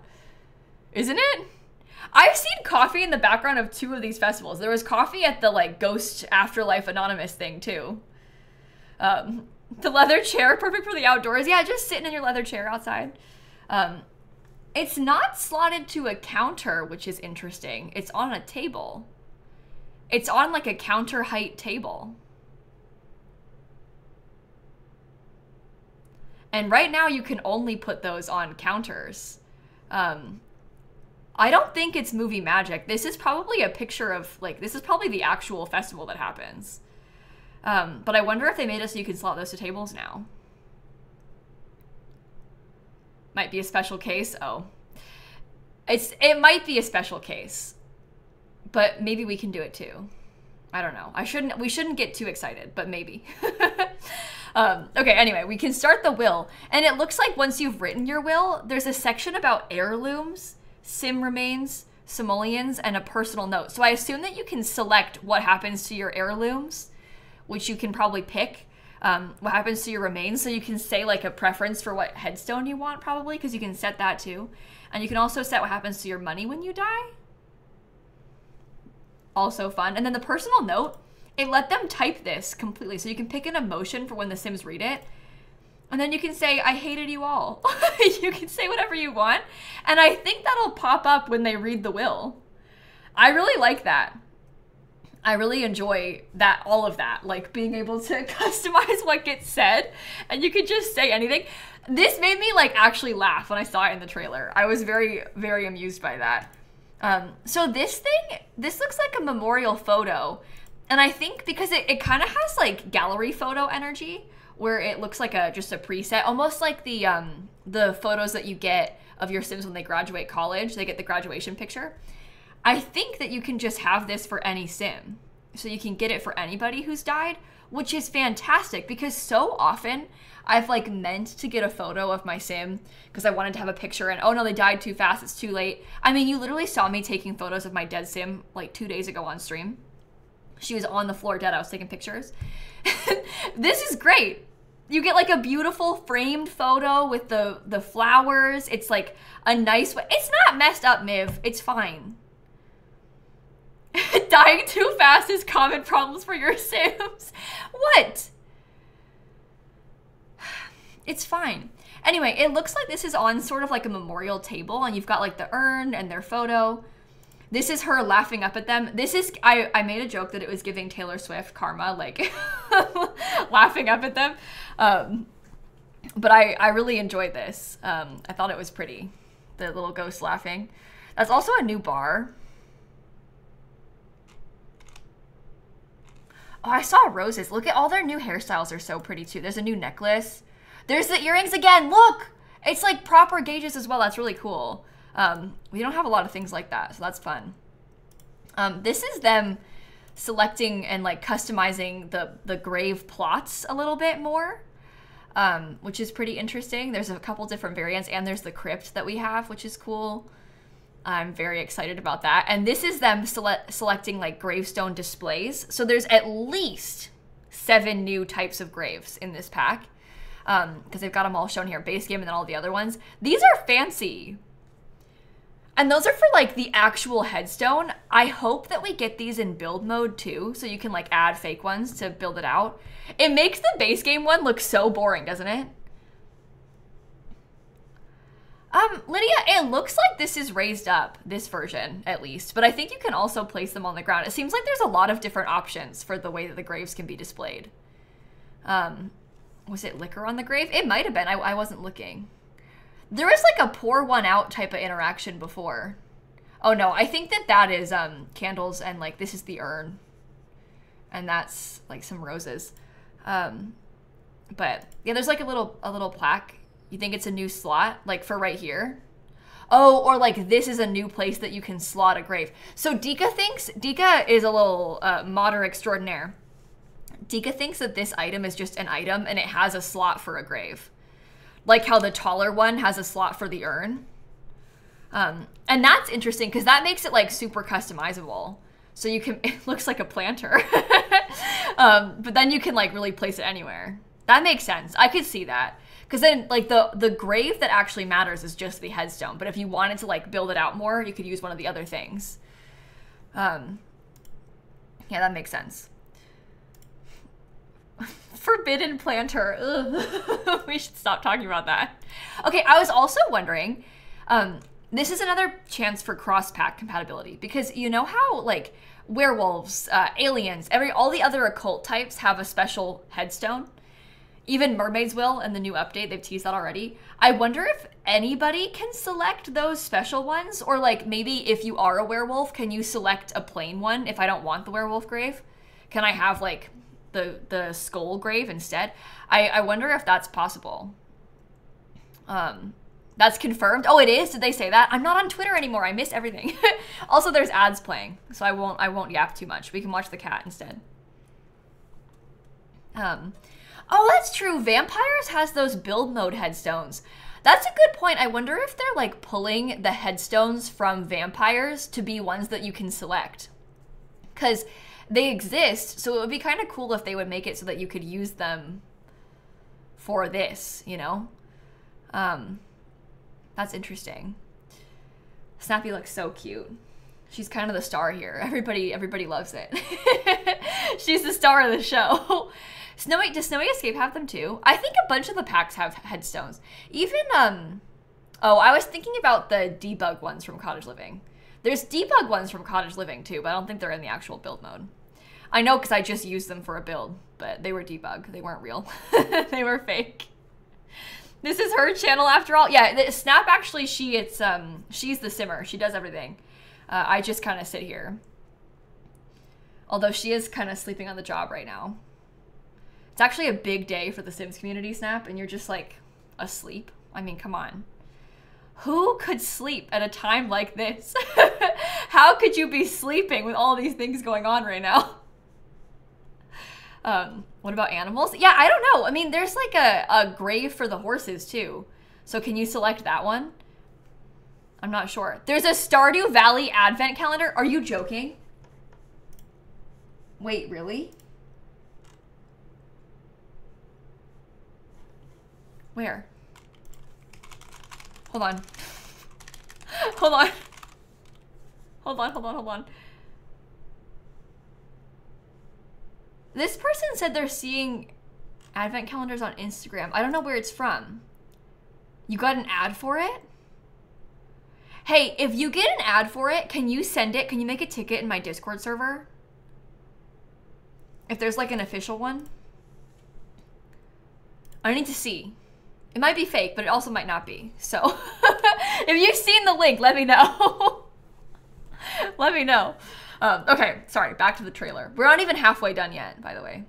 isn't it? I've seen coffee in the background of 2 of these festivals. There was coffee at the like Ghost Afterlife Anonymous thing too. The leather chair, perfect for the outdoors. Yeah, just sitting in your leather chair outside. It's not slotted to a counter, which is interesting. It's on a table. It's on like a counter height table. And right now you can only put those on counters. I don't think it's movie magic. This is probably a picture of, like, this is probably the actual festival that happens. But I wonder if they made it so you can slot those to tables now. Might be a special case. Oh. It might be a special case. But maybe we can do it too. I don't know. We shouldn't get too excited, but maybe. Okay, anyway, we can start the will. And it looks like once you've written your will, there's a section about heirlooms, sim remains, simoleons, and a personal note. So I assume that you can select what happens to your heirlooms, which you can probably pick. What happens to your remains. So you can say like a preference for what headstone you want probably, because you can set that too. And you can also set what happens to your money when you die. Also fun. And then the personal note, it let them type this completely. So you can pick an emotion for when the Sims read it. And then you can say, I hated you all. You can say whatever you want. And I think that'll pop up when they read the will. I really like that. I really enjoy that, all of that. Like being able to customize what gets said. And you could just say anything. This made me like actually laugh when I saw it in the trailer. I was very, very amused by that. So this looks like a memorial photo. And I think because it kind of has like gallery photo energy, where it looks like just a preset, almost like the photos that you get of your Sims when they graduate college. They get the graduation picture. I think that you can just have this for any Sim. So you can get it for anybody who's died, which is fantastic because so often I've like meant to get a photo of my Sim because I wanted to have a picture and oh no, they died too fast, it's too late. I mean, you literally saw me taking photos of my dead Sim like 2 days ago on stream. She was on the floor dead. I was taking pictures. This is great. You get like a beautiful framed photo with the flowers. It's like a nice way. It's not messed up, Miv. It's fine. Dying too fast is common problems for your Sims. What? It's fine. Anyway, it looks like this is on sort of like a memorial table and you've got like the urn and their photo. This is her laughing up at them. This is, I made a joke that it was giving Taylor Swift karma, like laughing up at them. But I really enjoyed this. I thought it was pretty. The little ghost laughing. That's also a new bar. Oh, I saw roses. Look at all their new hairstyles are so pretty too. There's a new necklace. There's the earrings again. Look, it's like proper gauges as well. That's really cool. We don't have a lot of things like that, so that's fun. This is them selecting and like customizing the grave plots a little bit more, which is pretty interesting. There's a couple different variants, and there's the crypt that we have, which is cool. I'm very excited about that. And this is them selecting like gravestone displays. So there's at least 7 new types of graves in this pack. Because they've got them all shown here. Base game and then all the other ones. These are fancy. And those are for like the actual headstone. I hope that we get these in build mode too. So you can like add fake ones to build it out. It makes the base game one look so boring, doesn't it? Lydia, it looks like this is raised up, this version at least, but I think you can also place them on the ground. It seems like there's a lot of different options for the way that the graves can be displayed. Was it liquor on the grave? It might have been, I wasn't looking. There was like a pour one out type of interaction before. Oh no, I think that is candles and like this is the urn. And that's like some roses. But yeah, there's like a little plaque. You think it's a new slot, like for right here? Oh, or like this is a new place that you can slot a grave. So Dika is a little modder extraordinaire. Dika thinks that this item is just an item and it has a slot for a grave. Like how the taller one has a slot for the urn. And that's interesting because that makes it like super customizable. So you can, it looks like a planter. But then you can like really place it anywhere. That makes sense. I could see that. Because then, like, the grave that actually matters is just the headstone. But if you wanted to, like, build it out more, you could use one of the other things. Yeah, that makes sense. Forbidden planter. Ugh. We should stop talking about that. Okay, I was also wondering, this is another chance for cross-pack compatibility. Because you know how, like, werewolves, aliens, all the other occult types have a special headstone? Even mermaids will in the new update. They've teased that already. I wonder if anybody can select those special ones, or like maybe if you are a werewolf, can you select a plain one if I don't want the werewolf grave? Can I have like the skull grave instead? I wonder if that's possible. That's confirmed. Oh, it is? Did they say that? I'm not on Twitter anymore. I miss everything. Also, there's ads playing, so I won't yap too much. We can watch the cat instead. Oh, that's true. Vampires has those build mode headstones. That's a good point. I wonder if they're like pulling the headstones from vampires to be ones that you can select. Because they exist, so it would be kind of cool if they would make it so that you could use them for this, you know? That's interesting. Snappy looks so cute. She's kind of the star here. Everybody loves it. She's the star of the show. Does Snowy Escape have them too? I think a bunch of the packs have headstones. Even, oh, I was thinking about the debug ones from Cottage Living. There's debug ones from Cottage Living too, but I don't think they're in the actual build mode. I know because I just used them for a build, but they were debug. They weren't real. They were fake. This is her channel after all. Yeah, Snap actually, she's the simmer. She does everything. I just kind of sit here. Although she is kind of sleeping on the job right now. It's actually a big day for the Sims community, Snap, and you're just like asleep. I mean, come on. Who could sleep at a time like this? How could you be sleeping with all these things going on right now? What about animals? Yeah, I don't know. I mean, there's like a grave for the horses too. So can you select that one? I'm not sure. There's a Stardew Valley advent calendar. Are you joking? Wait, really? Where? Hold on. Hold on. Hold on. This person said they're seeing advent calendars on Instagram. I don't know where it's from. You got an ad for it? Hey, if you get an ad for it, can you send it? Can you make a ticket in my Discord server? If there's like an official one? I need to see. It might be fake, but it also might not be. So, if you've seen the link, let me know. Let me know. Okay, sorry, back to the trailer. We're not even halfway done yet, by the way.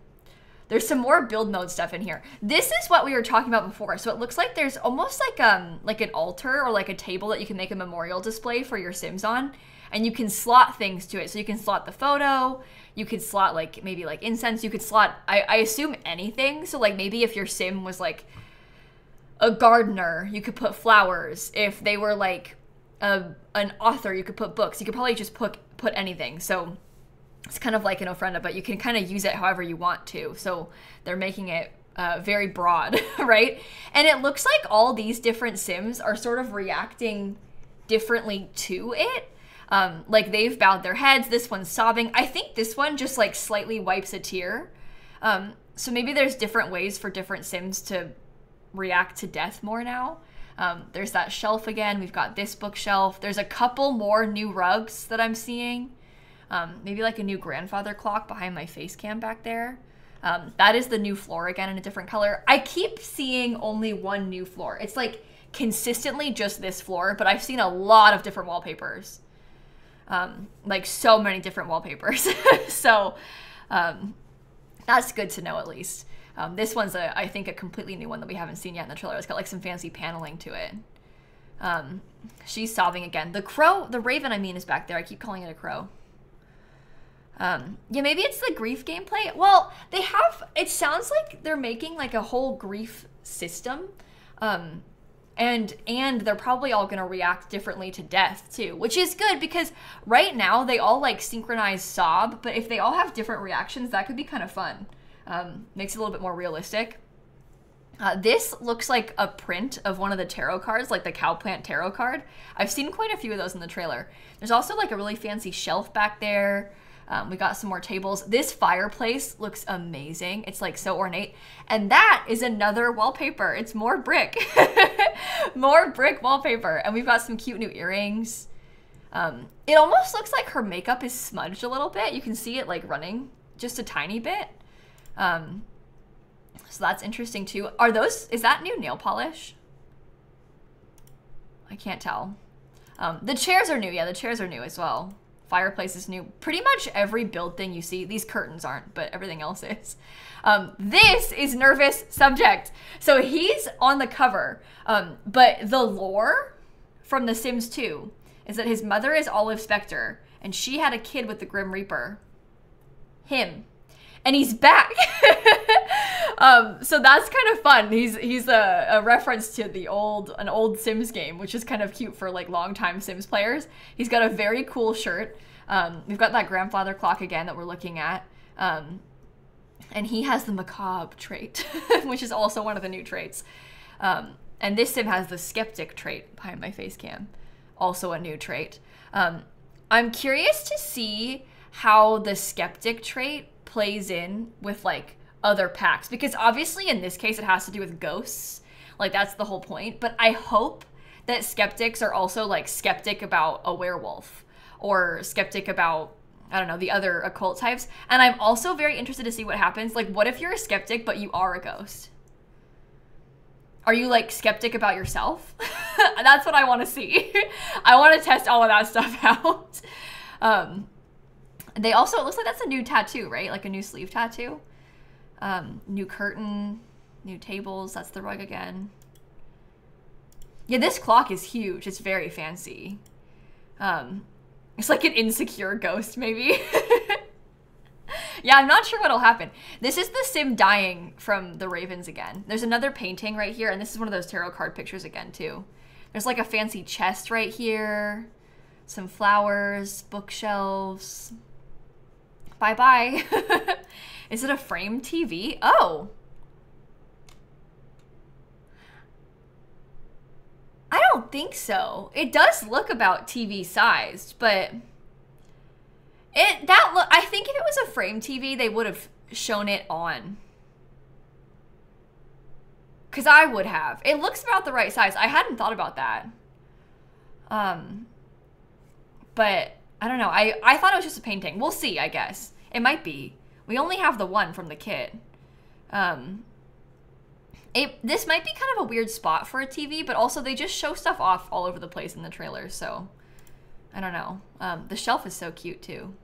There's some more build mode stuff in here. This is what we were talking about before. So it looks like there's almost like an altar or like a table that you can make a memorial display for your Sims on. And you can slot things to it. So you can slot the photo, you could slot like maybe like incense, you could slot, I assume anything. So like maybe if your Sim was like a gardener, you could put flowers. If they were like an author. You could put books. You could probably just put anything. So it's kind of like an ofrenda, but you can kind of use it however you want to. So they're making it very broad, right? And it looks like all these different Sims are sort of reacting differently to it. Like they've bowed their heads. This one's sobbing. I think this one just like slightly wipes a tear. So maybe there's different ways for different Sims to react to death more now. There's that shelf again. We've got this bookshelf. There's a couple more new rugs that I'm seeing. Maybe like a new grandfather clock behind my face cam back there. That is the new floor again in a different color. I keep seeing only one new floor. It's like consistently just this floor, but I've seen a lot of different wallpapers. Like so many different wallpapers. So that's good to know at least. This one's, I think, a completely new one that we haven't seen yet in the trailer. It's got like some fancy paneling to it. She's sobbing again. The crow, the raven, I mean, is back there. I keep calling it a crow. Yeah, maybe it's the grief gameplay. Well, they have, it sounds like they're making like a whole grief system. And they're probably all going to react differently to death too, which is good because right now they all like synchronize sob, but if they all have different reactions, that could be kind of fun. Makes it a little bit more realistic. This looks like a print of one of the tarot cards, like the Cowplant tarot card. I've seen quite a few of those in the trailer. There's also like a really fancy shelf back there. We got some more tables. This fireplace looks amazing. It's like so ornate. And that is another wallpaper. It's more brick. More brick wallpaper. And we've got some cute new earrings. It almost looks like her makeup is smudged a little bit. You can see it like running just a tiny bit. So that's interesting too. Is that new nail polish? I can't tell. The chairs are new. Yeah, the chairs are new as well. Fireplace is new. Pretty much every build thing you see, these curtains aren't, but everything else is. This is Nervous Subject. So he's on the cover, but the lore from The Sims 2 is that his mother is Olive Spectre, and she had a kid with the Grim Reaper. Him. And he's back. So that's kind of fun. He's a reference to an old Sims game, which is kind of cute for like longtime Sims players. He's got a very cool shirt. We've got that grandfather clock again that we're looking at. And he has the macabre trait, which is also one of the new traits. And this Sim has the skeptic trait behind my face cam, also a new trait. I'm curious to see how the skeptic trait plays in with like other packs, because obviously in this case it has to do with ghosts, like that's the whole point. But I hope that skeptics are also like skeptic about a werewolf or skeptic about, I don't know, the other occult types. And I'm also very interested to see what happens. Like, what if you're a skeptic but you are a ghost? Are you like skeptic about yourself? That's what I want to see. I want to test all of that stuff out. They also, it looks like that's a new tattoo, right? Like a new sleeve tattoo. New curtain, new tables. That's the rug again. Yeah, this clock is huge. It's very fancy. It's like an insecure ghost, maybe. Yeah, I'm not sure what'll happen. This is the Sim dying from the Ravens again. There's another painting right here, and this is one of those tarot card pictures again, too. There's like a fancy chest right here. Some flowers, bookshelves. Bye-bye. Is it a framed TV? Oh. I don't think so. It does look about TV sized, but I think if it was a framed TV, they would have shown it on. Cause I would have. It looks about the right size. I hadn't thought about that. But I don't know. I thought it was just a painting. We'll see, I guess. It might be. We only have the one from the kit. This might be kind of a weird spot for a TV, but also they just show stuff off all over the place in the trailers, so I don't know. The shelf is so cute too.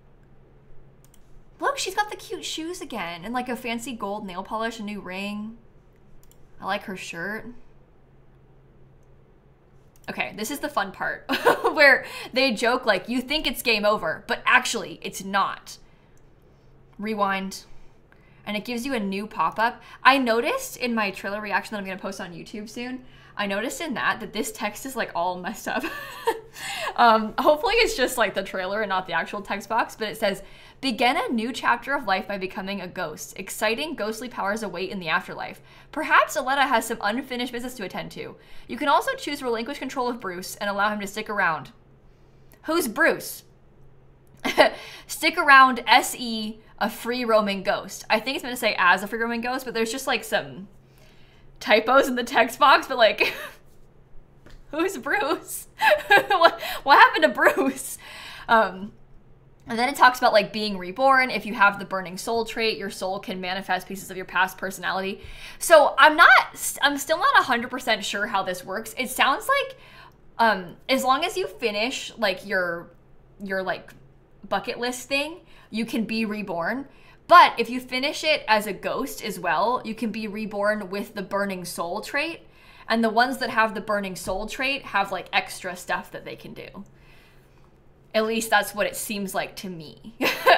Look, she's got the cute shoes again and like a fancy gold nail polish, a new ring. I like her shirt. Okay, this is the fun part where they joke like, you think it's game over, but actually it's not. Rewind. And it gives you a new pop-up. I noticed in my trailer reaction that I'm going to post on YouTube soon, I noticed in that this text is like all messed up. Hopefully it's just like the trailer and not the actual text box, but it says, begin a new chapter of life by becoming a ghost. Exciting ghostly powers await in the afterlife. Perhaps Aletta has some unfinished business to attend to. You can also choose to relinquish control of Bruce and allow him to stick around. Who's Bruce? Stick around, SE, a free roaming ghost. I think it's meant to say as a free roaming ghost, but there's just like some typos in the text box, but like, who's Bruce? what happened to Bruce? And then it talks about like being reborn. If you have the burning soul trait, your soul can manifest pieces of your past personality. So I'm still not 100% sure how this works. It sounds like as long as you finish like your like bucket list thing, you can be reborn. But if you finish it as a ghost as well, you can be reborn with the burning soul trait. And the ones that have the burning soul trait have like extra stuff that they can do. At least that's what it seems like to me.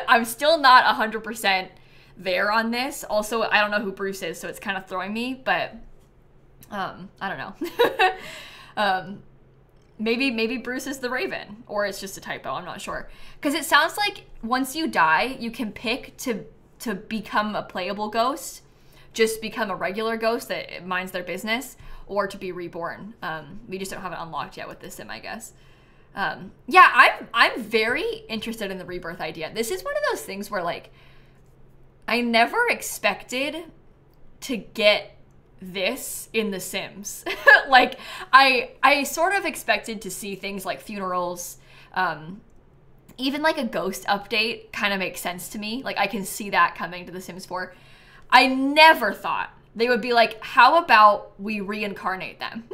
I'm still not 100% there on this. Also, I don't know who Bruce is, so it's kind of throwing me, but I don't know. Maybe Bruce is the Raven, or it's just a typo, I'm not sure. Because it sounds like once you die, you can pick to become a playable ghost, just become a regular ghost that minds their business, or to be reborn. We just don't have it unlocked yet with this sim, I guess. Yeah, I'm very interested in the rebirth idea. This is one of those things where like I never expected to get this in The Sims. Like I sort of expected to see things like funerals, even like a ghost update kind of makes sense to me. Like I can see that coming to The Sims 4. I never thought they would be like, how about we reincarnate them?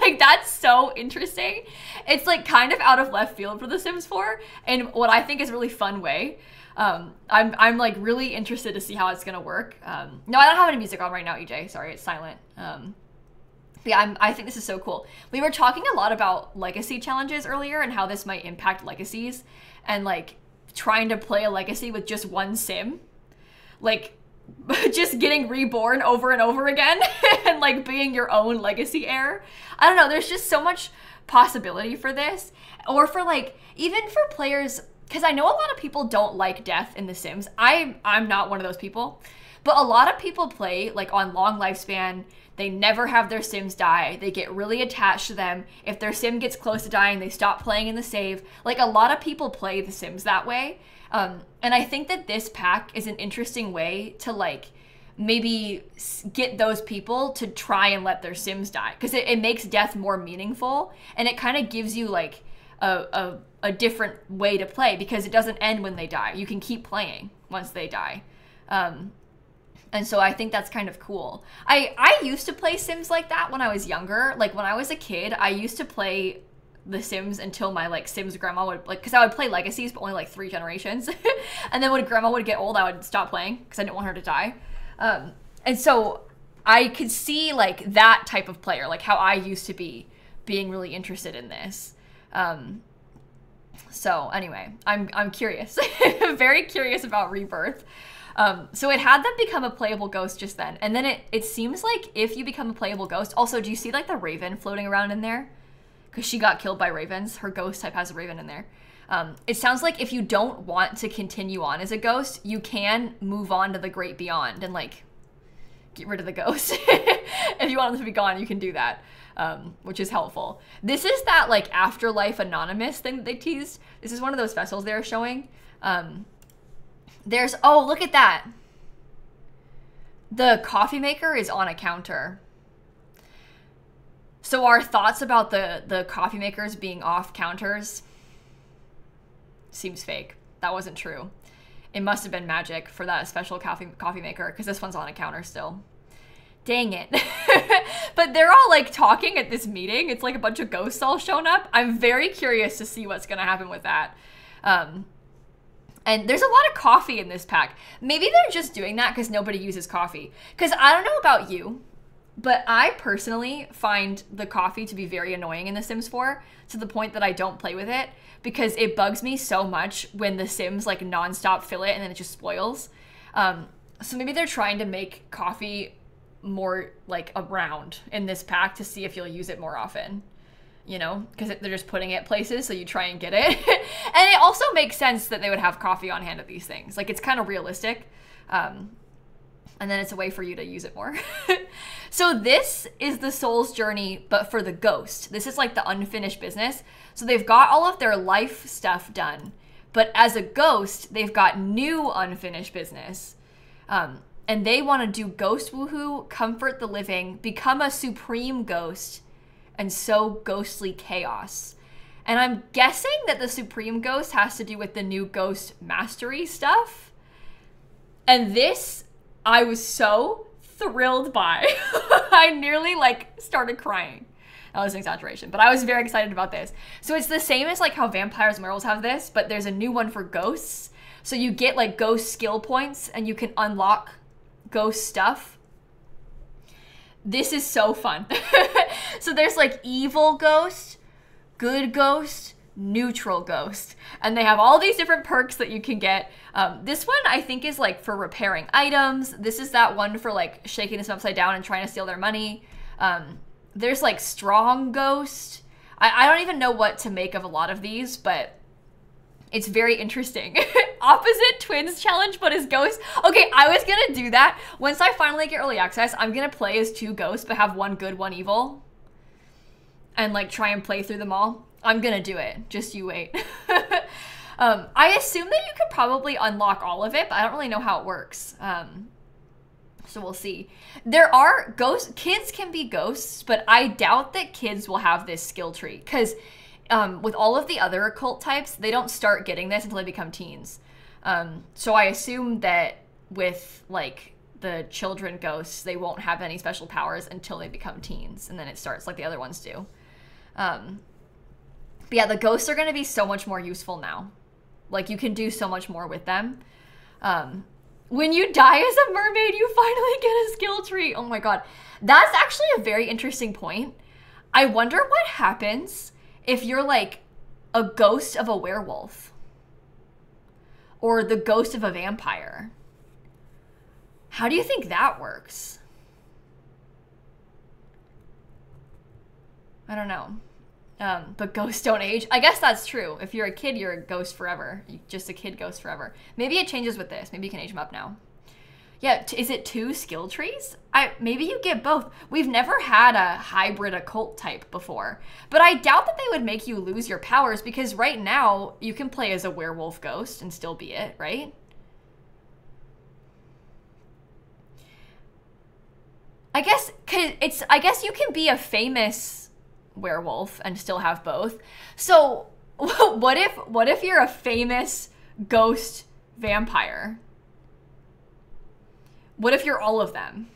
Like, that's so interesting. It's like kind of out of left field for The Sims 4 in what I think is a really fun way. I'm like really interested to see how it's gonna work. No, I don't have any music on right now, EJ. Sorry, it's silent. Yeah, I think this is so cool. We were talking a lot about legacy challenges earlier and how this might impact legacies and like trying to play a legacy with just one sim. Like, just getting reborn over and over again and like being your own legacy heir. I don't know, there's just so much possibility for this. Or for like, even for players, because I know a lot of people don't like death in The Sims. I'm not one of those people. But a lot of people play like on long lifespan. They never have their Sims die. They get really attached to them. If their Sim gets close to dying, they stop playing in the save. Like a lot of people play The Sims that way. And I think that this pack is an interesting way to like maybe get those people to try and let their Sims die. Because it makes death more meaningful. And it kind of gives you like a different way to play because it doesn't end when they die. You can keep playing once they die. And so I think that's kind of cool. I used to play Sims like that when I was younger. Like when I was a kid, I used to play The Sims until my like Sims grandma would like, because I would play legacies but only like 3 generations. And then when grandma would get old, I would stop playing because I didn't want her to die. And so I could see like that type of player, like how I used to be, being really interested in this. So anyway, I'm curious. Very curious about Rebirth. So it had them become a playable ghost just then. And then it seems like if you become a playable ghost, also, do you see like the raven floating around in there? Because she got killed by ravens. Her ghost type has a raven in there. It sounds like if you don't want to continue on as a ghost, you can move on to the great beyond and like get rid of the ghost. If you want them to be gone, you can do that, which is helpful. This is that like afterlife anonymous thing that they teased. This is one of those vessels they're showing. There's, oh, look at that. The coffee maker is on a counter. So our thoughts about the coffee makers being off counters seems fake. That wasn't true. It must have been magic for that special coffee maker because this one's on a counter still. Dang it. But they're all like talking at this meeting. It's like a bunch of ghosts all shown up. I'm very curious to see what's going to happen with that. And there's a lot of coffee in this pack. Maybe they're just doing that because nobody uses coffee. Because I don't know about you, but I personally find the coffee to be very annoying in The Sims 4 to the point that I don't play with it because it bugs me so much when the Sims like nonstop fill it and then it just spoils. So maybe they're trying to make coffee more like around in this pack to see if you'll use it more often, you know, because they're just putting it places, so you try and get it. And it also makes sense that they would have coffee on hand at these things. Like, it's kind of realistic. And then it's a way for you to use it more. So this is the soul's journey, but for the ghost. This is like the unfinished business. So they've got all of their life stuff done, but as a ghost, they've got new unfinished business. And they want to do ghost woohoo, comfort the living, become a supreme ghost, and sow ghostly chaos. And I'm guessing that the supreme ghost has to do with the new ghost mastery stuff. And this, I was so thrilled by. I nearly like started crying. That was an exaggeration, but I was very excited about this. So it's the same as like how vampires and werewolves have this, but there's a new one for ghosts. So you get like ghost skill points and you can unlock ghost stuff. This is so fun. So there's like evil ghost, good ghost, neutral ghost, and they have all these different perks that you can get. This one I think is like for repairing items. This is that one for like shaking them upside down and trying to steal their money. There's like strong ghost. I don't even know what to make of a lot of these, but it's very interesting. Opposite twins challenge, but as ghosts. Okay, I was gonna do that. Once I finally get early access, I'm gonna play as 2 ghosts, but have 1 good, 1 evil. And like try and play through them all. I'm gonna do it, just you wait. I assume that you could probably unlock all of it, but I don't really know how it works. So we'll see. There are ghosts, kids can be ghosts, but I doubt that kids will have this skill tree, because with all of the other occult types, they don't start getting this until they become teens. So I assume that with like the children ghosts, they won't have any special powers until they become teens, and then it starts like the other ones do. But yeah, the ghosts are going to be so much more useful now. Like, you can do so much more with them. When you die as a mermaid, you finally get a skill tree. Oh my god. That's actually a very interesting point. I wonder what happens if you're like a ghost of a werewolf or the ghost of a vampire. How do you think that works? I don't know. But ghosts don't age. I guess that's true. If you're a kid, you're a ghost forever. You're just a kid ghost forever. Maybe it changes with this. Maybe you can age them up now. Yeah, is it 2 skill trees? Maybe you get both. We've never had a hybrid occult type before. But I doubt that they would make you lose your powers, because right now you can play as a werewolf ghost and still be it, right? I guess you can be a famous werewolf and still have both. So what if you're a famous ghost vampire? What if you're all of them?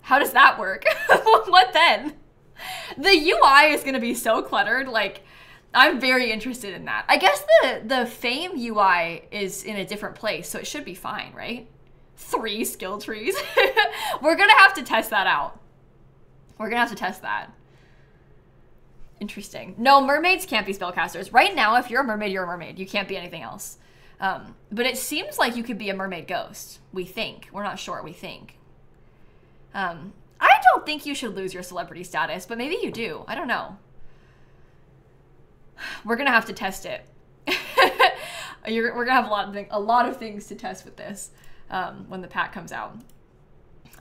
How does that work? What then? The UI is going to be so cluttered. Like, I'm very interested in that. I guess the fame UI is in a different place, so it should be fine, right? 3 skill trees. We're going to have to test that out. We're going to have to test that. Interesting. No, mermaids can't be spellcasters. Right now, if you're a mermaid, you're a mermaid. You can't be anything else. But it seems like you could be a mermaid ghost. We think. We're not sure. We think. I don't think you should lose your celebrity status, but maybe you do. I don't know. We're going to have to test it. We're going to have a lot of things to test with this when the pack comes out.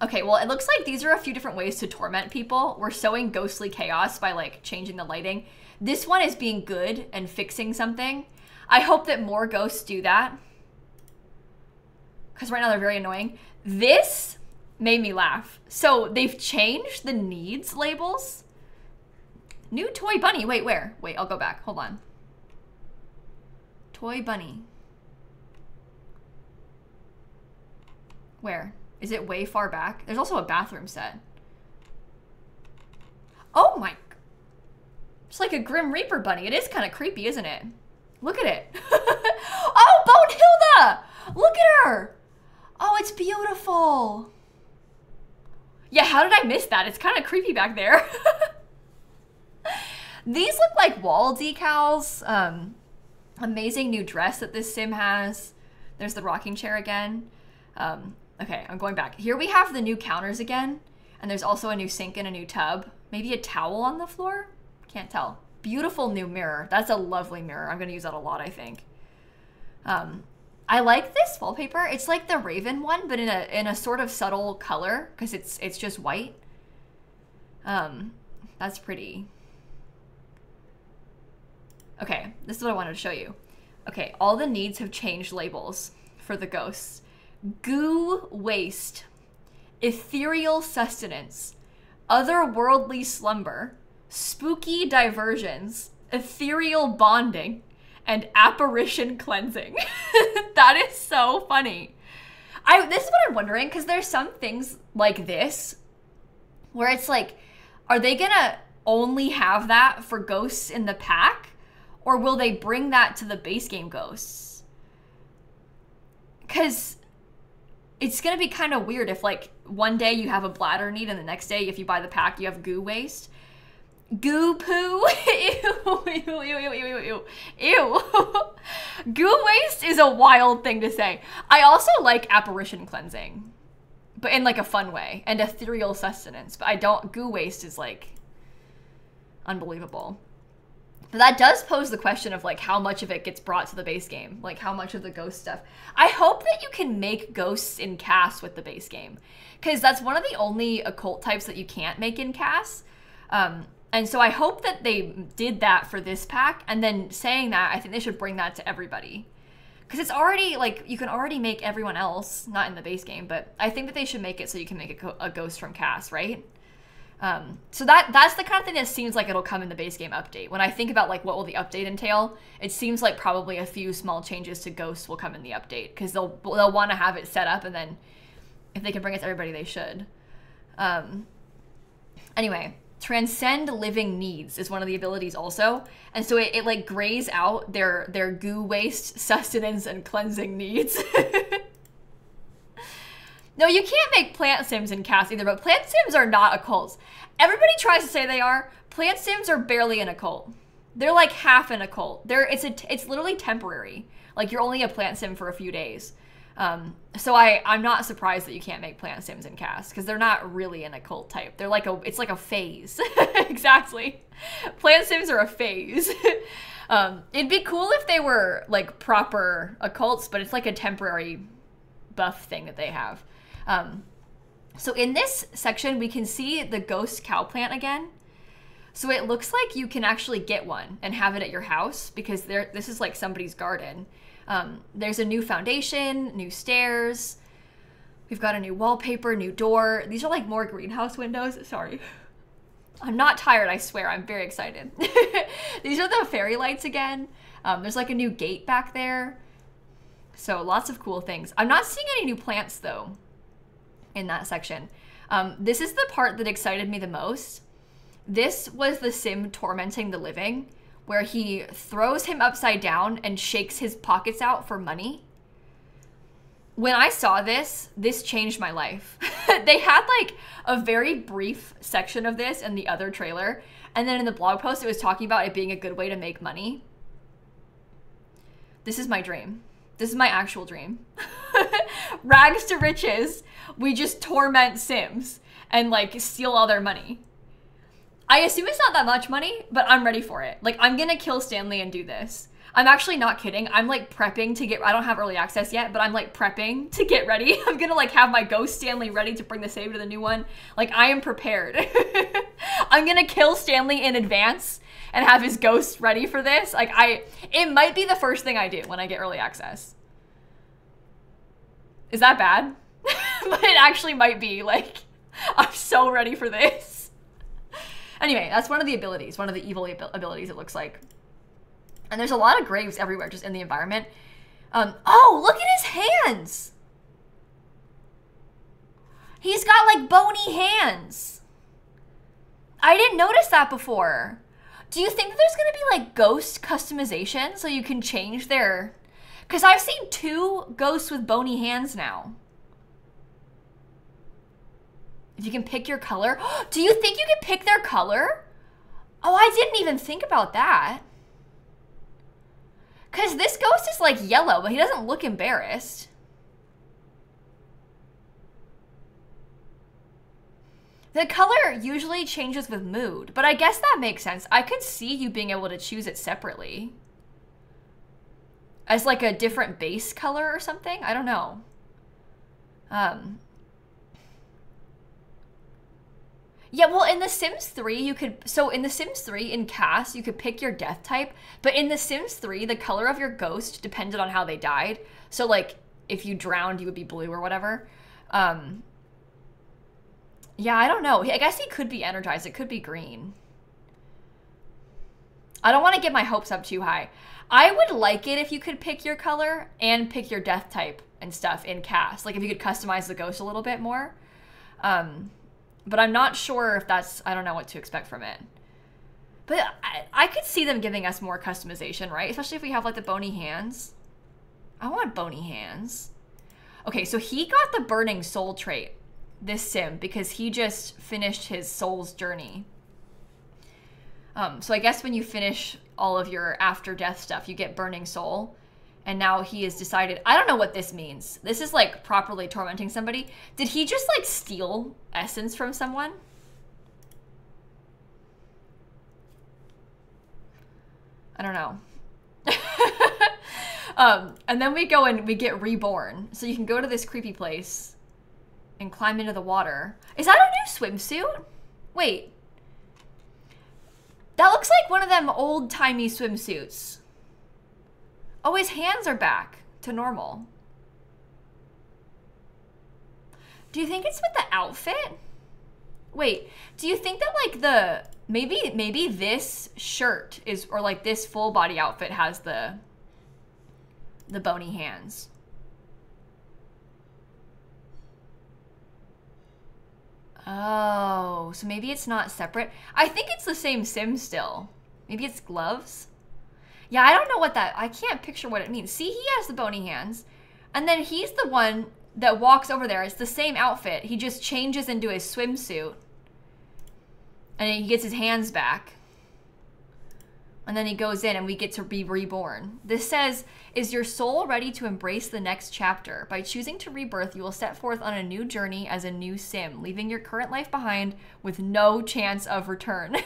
Okay, well, it looks like these are a few different ways to torment people. We're sowing ghostly chaos by, like, changing the lighting. This one is being good and fixing something. I hope that more ghosts do that, because right now they're very annoying. This made me laugh. So they've changed the needs labels. New toy bunny. Wait, where? Wait, I'll go back. Hold on. Toy bunny. Where? Is it way far back? There's also a bathroom set. Oh my. It's like a Grim Reaper bunny. It is kind of creepy, isn't it? Look at it. Oh, Bonehilda! Look at her. Oh, it's beautiful. Yeah, how did I miss that? It's kind of creepy back there. These look like wall decals. Amazing new dress that this sim has. There's the rocking chair again. Okay, I'm going back. Here we have the new counters again. And there's also a new sink and a new tub. Maybe a towel on the floor? Can't tell. Beautiful new mirror. That's a lovely mirror. I'm gonna use that a lot, I think. I like this wallpaper. It's like the Raven one, but in a sort of subtle color, because it's just white. That's pretty. Okay, this is what I wanted to show you. Okay, all the needs have changed labels for the ghosts. Goo waste, ethereal sustenance, otherworldly slumber, spooky diversions, ethereal bonding, and apparition cleansing. That is so funny. This is what I'm wondering, because there's some things like this where it's like, are they gonna only have that for ghosts in the pack? Or will they bring that to the base game ghosts? Because it's going to be kind of weird if, like, one day you have a bladder need and the next day, if you buy the pack, you have goo waste. Goo poo? Ew, ew, ew, ew, ew, ew, ew. Goo waste is a wild thing to say. I also like apparition cleansing, but in, like, a fun way. And ethereal sustenance. But I don't... Goo waste is, like, unbelievable. But that does pose the question of, like, how much of it gets brought to the base game. Like, how much of the ghost stuff. I hope that you can make ghosts in CAS with the base game. Because that's one of the only occult types that you can't make in CAS. And so I hope that they did that for this pack. And then saying that, I think they should bring that to everybody. Because it's already, like, you can already make everyone else. Not in the base game, but I think that they should make it so you can make a ghost from CAS, right? So that's the kind of thing that seems like it'll come in the base game update. When I think about, like, what will the update entail, it seems like probably a few small changes to ghosts will come in the update, because they'll want to have it set up, and then if they can bring it to everybody, they should. Anyway, transcend living needs is one of the abilities also, and so it like grays out their goo waste, sustenance, and cleansing needs. No, you can't make plant sims in CAS either, but plant sims are not occults. Everybody tries to say they are. Plant sims are barely an occult. They're like half an occult. It's literally temporary. Like, you're only a plant sim for a few days. So I'm not surprised that you can't make plant sims in CAS, because they're not really an occult type. They're like it's like a phase. Exactly. Plant sims are a phase. It'd be cool if they were like proper occults, but it's like a temporary buff thing that they have. So in this section, we can see the ghost cow plant again. So it looks like you can actually get one and have it at your house, because this is like somebody's garden. There's a new foundation, new stairs. We've got a new wallpaper, new door. These are like more greenhouse windows. Sorry. I'm not tired, I swear. I'm very excited. These are the fairy lights again. There's like a new gate back there. So lots of cool things. I'm not seeing any new plants though in that section. This is the part that excited me the most. This was the sim tormenting the living, where he throws him upside down and shakes his pockets out for money. When I saw this changed my life. They had like a very brief section of this in the other trailer, and then in the blog post it was talking about it being a good way to make money. This is my dream. This is my actual dream. Rags to riches. We just torment Sims and like steal all their money. I assume it's not that much money, but I'm ready for it. Like, I'm gonna kill Stanley and do this. I'm actually not kidding. I'm like prepping to get, I don't have early access yet, but I'm like prepping to get ready. I'm gonna like have my ghost Stanley ready to bring the save to the new one. Like, I am prepared. I'm gonna kill Stanley in advance and have his ghost ready for this. Like, it might be the first thing I do when I get early access. Is that bad? But it actually might be. Like, I'm so ready for this. Anyway, that's one of the abilities, one of the evil abilities, it looks like. And there's a lot of graves everywhere, just in the environment. Oh, look at his hands! He's got, like, bony hands. I didn't notice that before. Do you think that there's gonna be, like, ghost customization so you can change their... Because I've seen 2 ghosts with bony hands now. If you can pick your color. Do you think you can pick their color? Oh, I didn't even think about that. Because this ghost is like yellow, but he doesn't look embarrassed. The color usually changes with mood, but I guess that makes sense. I could see you being able to choose it separately. As like a different base color or something? I don't know. Yeah, well, in The Sims 3, you could... So in The Sims 3, in Cast, you could pick your death type. But in The Sims 3, the color of your ghost depended on how they died. So, like, if you drowned, you would be blue or whatever. Yeah, I don't know. I guess he could be energized. It could be green. I don't want to get my hopes up too high. I would like it if you could pick your color and pick your death type and stuff in Cast. Like, if you could customize the ghost a little bit more. But I'm not sure if that's... I don't know what to expect from it. But I could see them giving us more customization, right? Especially if we have, like, the bony hands. I want bony hands. Okay, so he got the burning soul trait, this sim, because he just finished his soul's journey. So I guess when you finish all of your after-death stuff, you get burning soul. And now he has decided... I don't know what this means. This is, like, properly tormenting somebody. Did he just, like, steal essence from someone? I don't know. And then we go and we get reborn. So you can go to this creepy place and climb into the water. Is that a new swimsuit? Wait. That looks like one of them old-timey swimsuits. Oh, his hands are back to normal. Do you think it's with the outfit? Wait, do you think that like the... Maybe this shirt is... Or like this full body outfit has the bony hands. Oh, so maybe it's not separate. I think it's the same sim still. Maybe it's gloves? Yeah, I don't know what that... I can't picture what it means. See, he has the bony hands. And then he's the one that walks over there. It's the same outfit. He just changes into his swimsuit. And he gets his hands back. And then he goes in and we get to be reborn. This says, is your soul ready to embrace the next chapter? By choosing to rebirth, you will set forth on a new journey as a new sim, leaving your current life behind with no chance of return.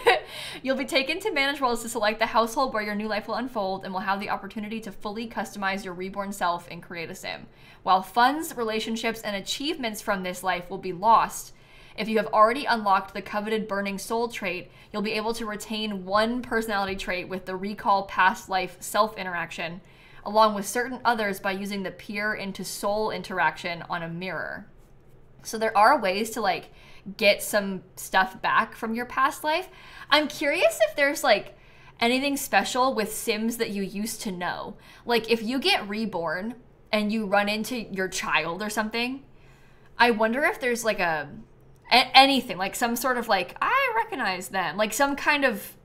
You'll be taken to manage roles to select the household where your new life will unfold and will have the opportunity to fully customize your reborn self and create a sim. While funds, relationships, and achievements from this life will be lost, if you have already unlocked the coveted burning soul trait, you'll be able to retain one personality trait with the recall past life self-interaction, along with certain others by using the peer into soul interaction on a mirror. So there are ways to like get some stuff back from your past life. I'm curious if there's like anything special with Sims that you used to know. Like if you get reborn and you run into your child or something, I wonder if there's like anything, like some sort of like, I recognize them, like some kind of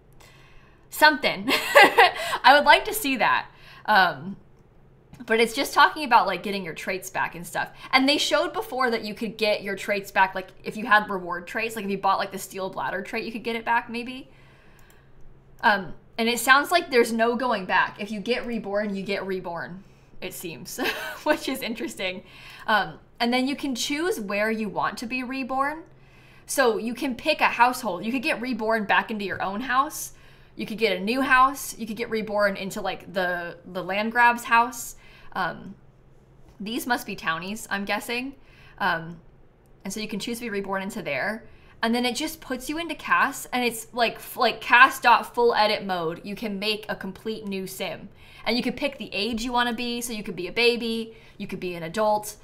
something. I would like to see that. But it's just talking about like getting your traits back and stuff. And they showed before that you could get your traits back, like if you had reward traits, like if you bought like the steel bladder trait, you could get it back maybe. And it sounds like there's no going back. If you get reborn, you get reborn, it seems, which is interesting. And then you can choose where you want to be reborn. So you can pick a household. You could get reborn back into your own house. You could get a new house. You could get reborn into like the land grabs house. These must be townies, I'm guessing. And so you can choose to be reborn into there. And then it just puts you into Cast, and it's like cast.full edit mode. You can make a complete new sim. And you can pick the age you want to be. So you could be a baby, you could be an adult.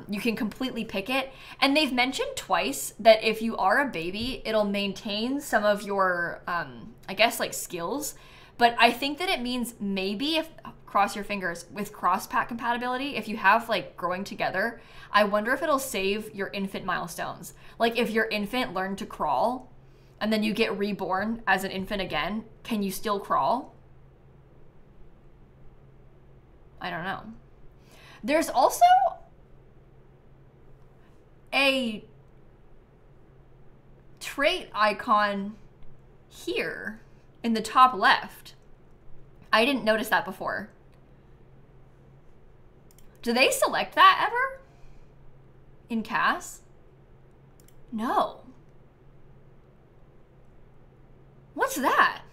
You can completely pick it. And they've mentioned twice that if you are a baby, it'll maintain some of your, I guess, like skills. But I think that it means maybe if, cross your fingers, with cross-pack compatibility, if you have like growing together, I wonder if it'll save your infant milestones. Like if your infant learned to crawl and then you get reborn as an infant again, can you still crawl? I don't know. There's also a trait icon here in the top left. I didn't notice that before. Do they select that ever? In Cast? No. What's that?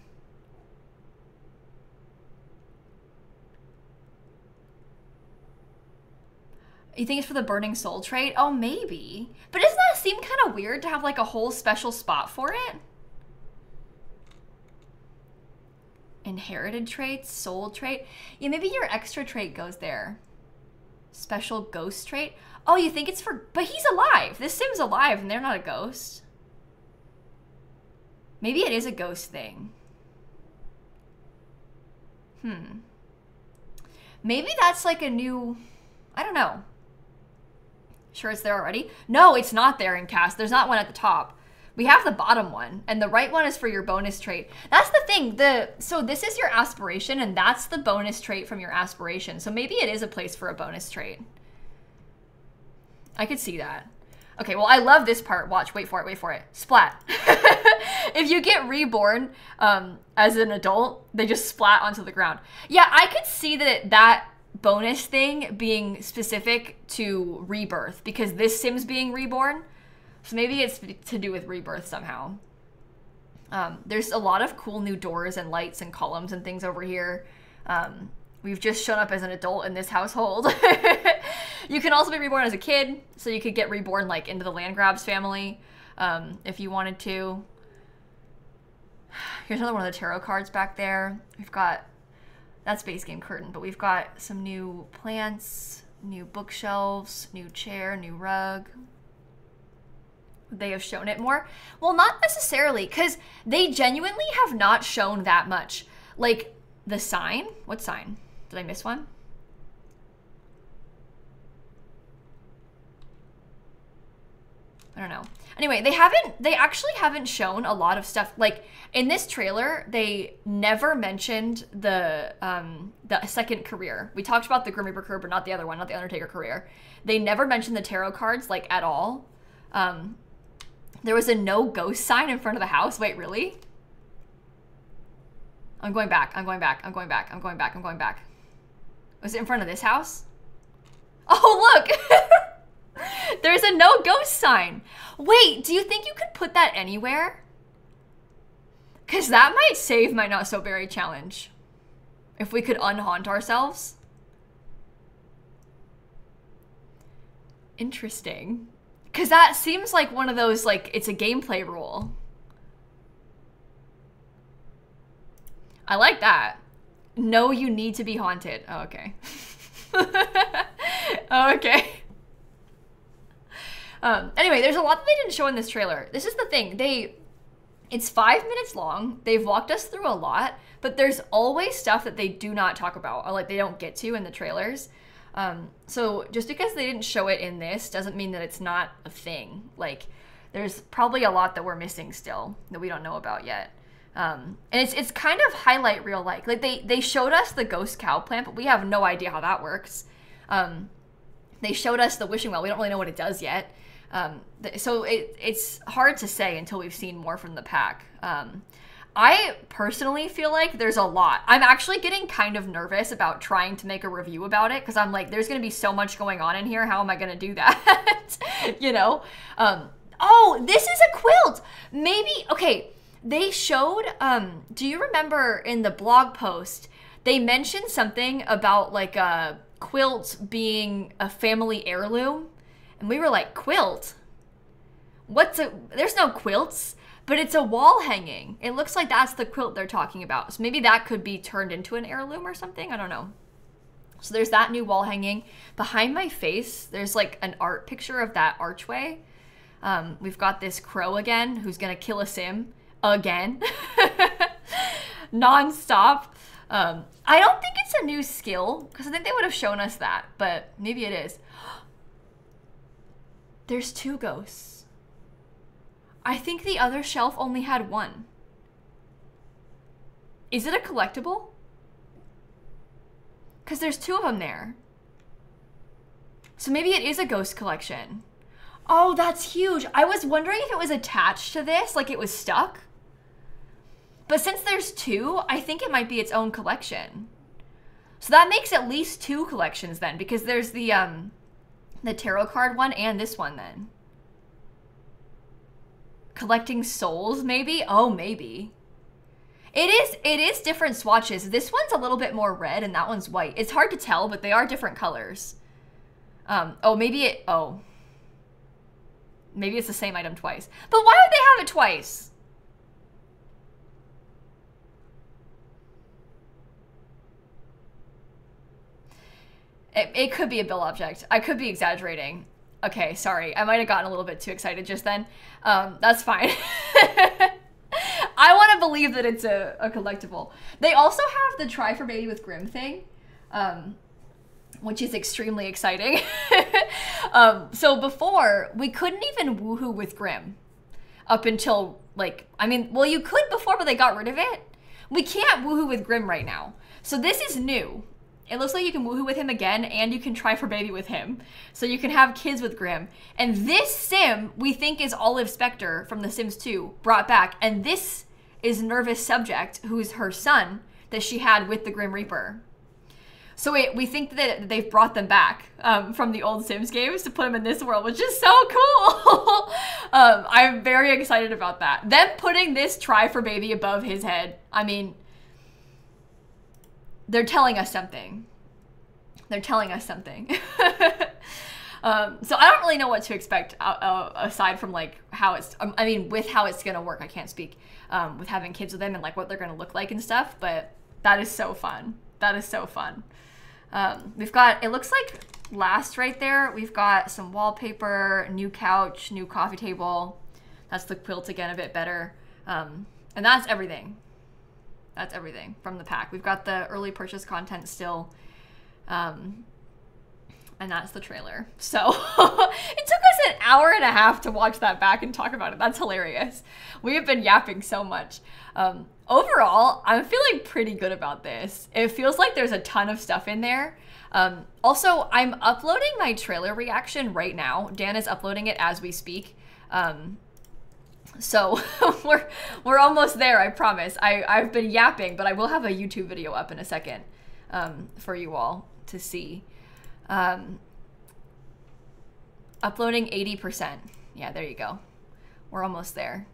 You think it's for the Burning Soul trait? Oh, maybe. But doesn't that seem kind of weird to have like a whole special spot for it? Inherited traits, soul trait. Yeah, maybe your extra trait goes there. Special ghost trait. Oh, you think it's for... But he's alive. This Sim's alive and they're not a ghost. Maybe it is a ghost thing. Maybe that's like a new... I don't know. Sure it's there already? No, it's not there in cast. There's not one at the top. We have the bottom one, and the right one is for your bonus trait. That's the thing. So this is your aspiration, and that's the bonus trait from your aspiration. So maybe it is a place for a bonus trait. I could see that. Okay, well, I love this part. Watch, wait for it, wait for it. Splat. If you get reborn as an adult, they just splat onto the ground. Yeah, I could see that bonus thing being specific to rebirth, because this Sim's being reborn. So maybe it's to do with rebirth somehow. There's a lot of cool new doors and lights and columns and things over here. We've just shown up as an adult in this household. You can also be reborn as a kid, so you could get reborn like into the Landgrabs family if you wanted to. Here's another one of the tarot cards back there. We've got, that's base game curtain, but we've got some new plants, new bookshelves, new chair, new rug. They have shown it more? Well, not necessarily, because they genuinely have not shown that much. Like, the sign? What sign? Did I miss one? I don't know. Anyway, they actually haven't shown a lot of stuff. Like, in this trailer, they never mentioned the second career. We talked about the Grim Reaper career, but not the other one, not the Undertaker career. They never mentioned the tarot cards, like, at all. There was a no ghost sign in front of the house. Wait, really? I'm going back. I'm going back. I'm going back. I'm going back. I'm going back. Was it in front of this house? Oh, look! There's a no ghost sign. Wait, do you think you could put that anywhere? Because that might save my Not So Berry challenge. If we could unhaunt ourselves. Interesting. Because that seems like one of those, like, it's a gameplay rule. I like that. No, you need to be haunted. Oh, okay. Okay. Anyway, there's a lot that they didn't show in this trailer. This is the thing. It's 5 minutes long. They've walked us through a lot, but there's always stuff that they do not talk about, or like they don't get to in the trailers. So just because they didn't show it in this doesn't mean that it's not a thing. Like, there's probably a lot that we're missing still that we don't know about yet. And it's kind of highlight reel like. Like, they showed us the ghost cow plant, but we have no idea how that works. They showed us the wishing well. We don't really know what it does yet. So it's hard to say until we've seen more from the pack. I personally feel like there's a lot. I'm actually getting kind of nervous about trying to make a review about it, because I'm like, there's going to be so much going on in here. How am I going to do that? You know? Oh, this is a quilt. Maybe, okay, they showed, do you remember in the blog post, they mentioned something about like a quilt being a family heirloom? And we were like, quilt? There's no quilts. But it's a wall hanging. It looks like that's the quilt they're talking about. So maybe that could be turned into an heirloom or something. I don't know. So there's that new wall hanging. Behind my face, there's like an art picture of that archway. We've got this crow again who's going to kill a sim again. Non-stop. I don't think it's a new skill, because I think they would have shown us that. But maybe it is. There's 2 ghosts. I think the other shelf only had 1. Is it a collectible? Because there's 2 of them there. So maybe it is a ghost collection. Oh, that's huge. I was wondering if it was attached to this, like it was stuck. But since there's 2, I think it might be its own collection. So that makes at least 2 collections then, because there's the tarot card one and this one then. Collecting souls, maybe? Oh, maybe. It is different swatches. This one's a little bit more red and that one's white. It's hard to tell, but they are different colors. Maybe it's the same item twice. But why would they have it twice? It could be a bill object. I could be exaggerating. Okay, sorry. I might have gotten a little bit too excited just then. That's fine. I want to believe that it's a collectible. They also have the Try for Baby with Grimm thing, which is extremely exciting. So before, we couldn't even woohoo with Grimm up until, like, I mean, well, you could before, but they got rid of it. We can't woohoo with Grimm right now. So this is new. It looks like you can woohoo with him again, and you can Try for Baby with him. So you can have kids with Grimm. And this sim, we think, is Olive Spectre from The Sims 2, brought back. And this is Nervous Subject, who's her son, that she had with the Grim Reaper. So we think that they've brought them back from the old Sims games to put them in this world, which is so cool. I'm very excited about that. Them putting this Try for Baby above his head, I mean, they're telling us something. They're telling us something. So I don't really know what to expect aside from like how it's, I mean, with how it's gonna work. I can't speak with having kids with them and like what they're gonna look like and stuff, but that is so fun. That is so fun. We've got, it looks like last right there, we've got some wallpaper, new couch, new coffee table. That's the quilt again, a bit better. And that's everything. That's everything from the pack. We've got the early purchase content still. And that's the trailer. So it took us an hour and a half to watch that back and talk about it. That's hilarious. We have been yapping so much. Overall, I'm feeling pretty good about this. It feels like there's a ton of stuff in there. Also, I'm uploading my trailer reaction right now. Dan is uploading it as we speak. So we're almost there, I promise. I've been yapping, but I will have a YouTube video up in a second for you all to see. Uploading 80%. Yeah, there you go. We're almost there.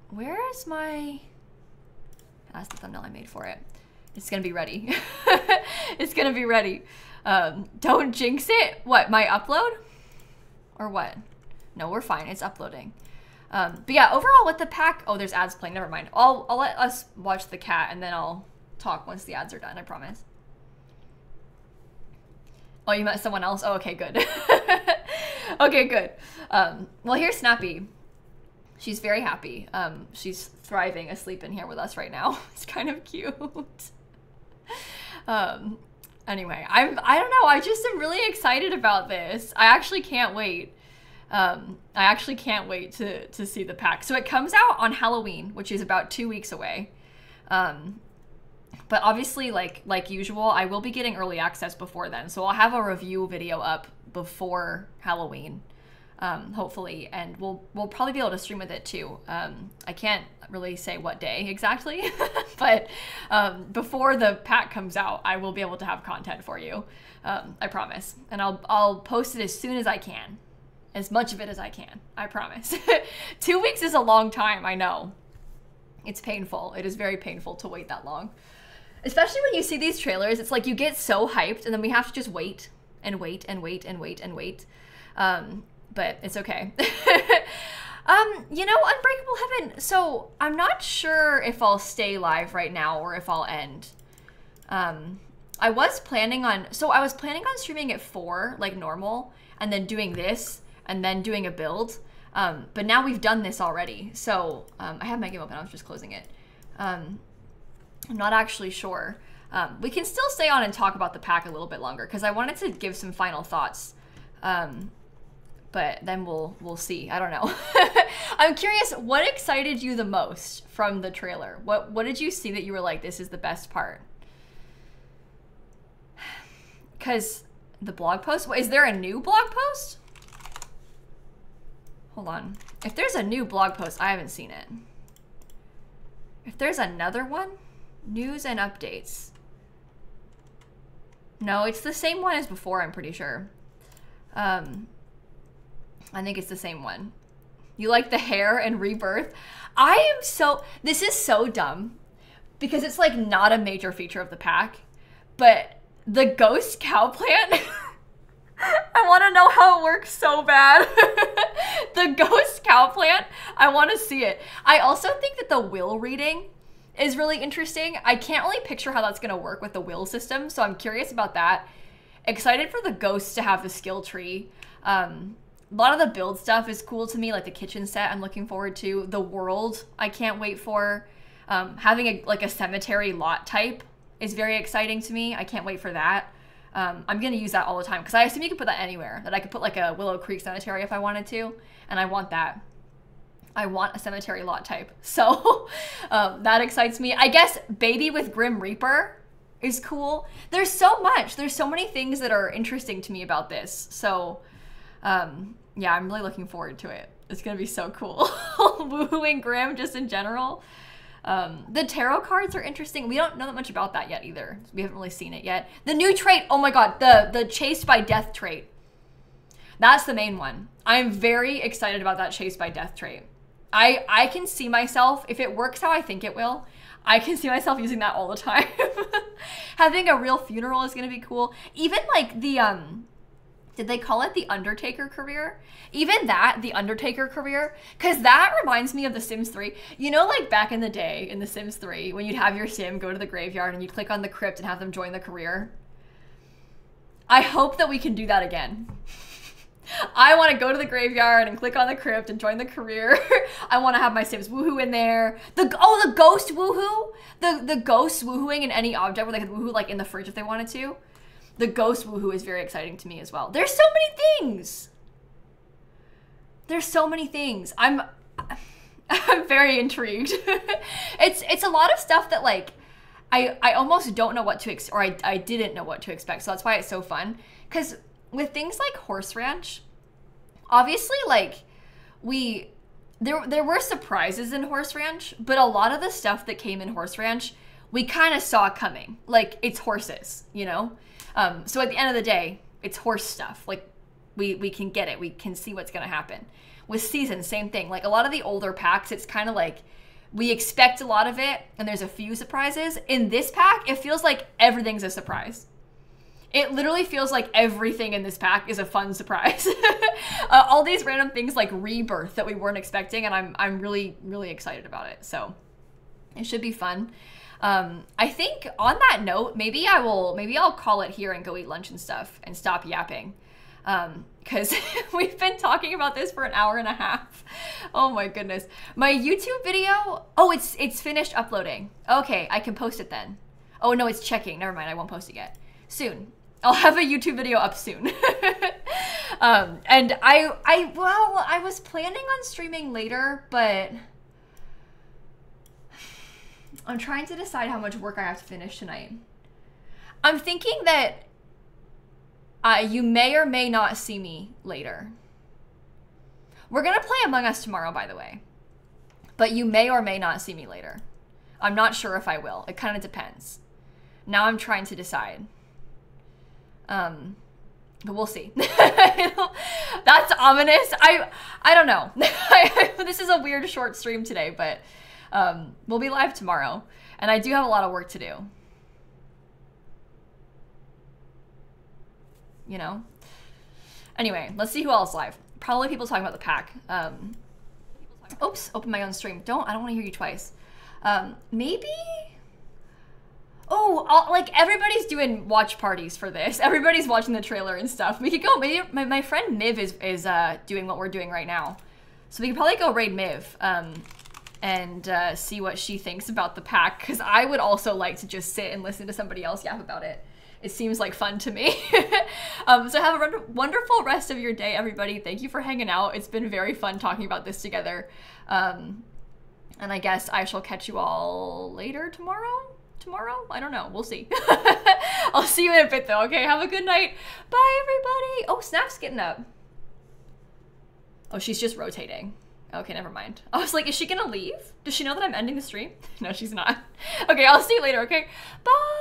Where is my... That's the thumbnail I made for it. It's gonna be ready. It's gonna be ready. Don't jinx it. What, my upload? Or what? No, we're fine. It's uploading. But yeah, overall with the pack... Oh, there's ads playing. Never mind. I'll let us watch the cat and then I'll talk once the ads are done, I promise. Oh, you met someone else? Oh, okay, good. Okay, good. Well, here's Snappy. She's very happy. She's thriving asleep in here with us right now. It's kind of cute. Anyway, I don't know. I just am really excited about this. I actually can't wait. I actually can't wait to see the pack. So it comes out on Halloween, which is about 2 weeks away. But obviously, like usual, I will be getting early access before then. So I'll have a review video up before Halloween, hopefully. And we'll probably be able to stream with it too. I can't really say what day exactly, but before the pack comes out, I will be able to have content for you. I promise. And I'll post it as soon as I can. As much of it as I can. I promise. 2 weeks is a long time, I know. It's painful. It is very painful to wait that long. Especially when you see these trailers, it's like you get so hyped and then we have to just wait and wait and wait and wait and wait. But it's okay. You know, Unbreakable Heaven. So I'm not sure if I'll stay live right now or if I'll end. I was planning on streaming at 4 like normal and then doing this and then doing a build. But now we've done this already. So I have my game open. I was just closing it. I'm not actually sure. We can still stay on and talk about the pack a little bit longer because I wanted to give some final thoughts. But then we'll see. I don't know. I'm curious, what excited you the most from the trailer? What did you see that you were like, this is the best part? Because the blog post, is there a new blog post? Hold on. If there's a new blog post, I haven't seen it. If there's another one, news and updates. No, it's the same one as before, I'm pretty sure. I think it's the same one. You like the hair and rebirth? I am so, this is so dumb because it's like not a major feature of the pack, but the ghost cow plant, I want to know how it works so bad. The ghost cow plant, I want to see it. I also think that the will reading is really interesting. I can't really picture how that's going to work with the will system, so I'm curious about that. Excited for the ghosts to have the skill tree. A lot of the build stuff is cool to me, like the kitchen set I'm looking forward to. The world I can't wait for. Having a cemetery lot type is very exciting to me. I can't wait for that. I'm going to use that all the time because I assume you could put that anywhere. That I could put like a Willow Creek cemetery if I wanted to, and I want that. I want a cemetery lot type. So that excites me. I guess Baby with Grim Reaper is cool. There's so much. There's so many things that are interesting to me about this. So yeah, I'm really looking forward to it. It's going to be so cool. Woohooing Grim just in general. The tarot cards are interesting. We don't know that much about that yet either. We haven't really seen it yet. The new trait, oh my god, the Chased by Death trait. That's the main one. I'm very excited about that Chased by Death trait. I can see myself, if it works how I think it will, I can see myself using that all the time. Having a real funeral is going to be cool. Even like the, did they call it the Undertaker career? Even that, the Undertaker career, because that reminds me of The Sims 3. You know, like back in the day in The Sims 3, when you'd have your sim go to the graveyard and you'd click on the crypt and have them join the career? I hope that we can do that again. I want to go to the graveyard and click on the crypt and join the career. I want to have my Sims woohoo in there. The ghost woohoo? The ghosts woohooing in any object where they could woohoo like in the fridge if they wanted to. The ghost woohoo is very exciting to me as well. There's so many things. There's so many things. I'm very intrigued. It's a lot of stuff that like I almost don't know what to expect, or I didn't know what to expect. So that's why it's so fun. Because with things like Horse Ranch, obviously like there were surprises in Horse Ranch, but a lot of the stuff that came in Horse Ranch we kind of saw coming. Like, it's horses, you know? So at the end of the day, it's horse stuff. Like, we can get it. We can see what's going to happen. With Seasons, same thing. Like, a lot of the older packs, it's kind of like we expect a lot of it, and there's a few surprises. In this pack, it feels like everything's a surprise. It literally feels like everything in this pack is a fun surprise. All these random things like Rebirth that we weren't expecting, and I'm really, really excited about it. So it should be fun. I think on that note, maybe I'll call it here and go eat lunch and stuff and stop yapping. Because we've been talking about this for an hour and a half. Oh my goodness. My YouTube video, oh, it's finished uploading. Okay, I can post it then. Oh no, it's checking. Never mind, I won't post it yet. Soon. I'll have a YouTube video up soon. And I was planning on streaming later, but I'm trying to decide how much work I have to finish tonight. I'm thinking that you may or may not see me later. We're gonna play Among Us tomorrow, by the way. But you may or may not see me later. I'm not sure if I will. It kind of depends. Now I'm trying to decide. But we'll see. That's ominous. I don't know. This is a weird short stream today, but we'll be live tomorrow. And I do have a lot of work to do. You know? Anyway, let's see who else live. Probably people talking about the pack. Oops, open my own stream. I don't want to hear you twice. Maybe... Oh, like everybody's doing watch parties for this. Everybody's watching the trailer and stuff. We could go, maybe my friend Miv is doing what we're doing right now. So we could probably go raid Miv and see what she thinks about the pack. Because I would also like to just sit and listen to somebody else yap about it. It seems like fun to me. So have a wonderful rest of your day, everybody. Thank you for hanging out. It's been very fun talking about this together. And I guess I shall catch you all later tomorrow? I don't know. We'll see. I'll see you in a bit though, okay? Have a good night. Bye, everybody. Oh, Snap's getting up. Oh, she's just rotating. Okay, never mind. I was like, is she gonna leave? Does she know that I'm ending the stream? No, she's not. Okay, I'll see you later, okay? Bye.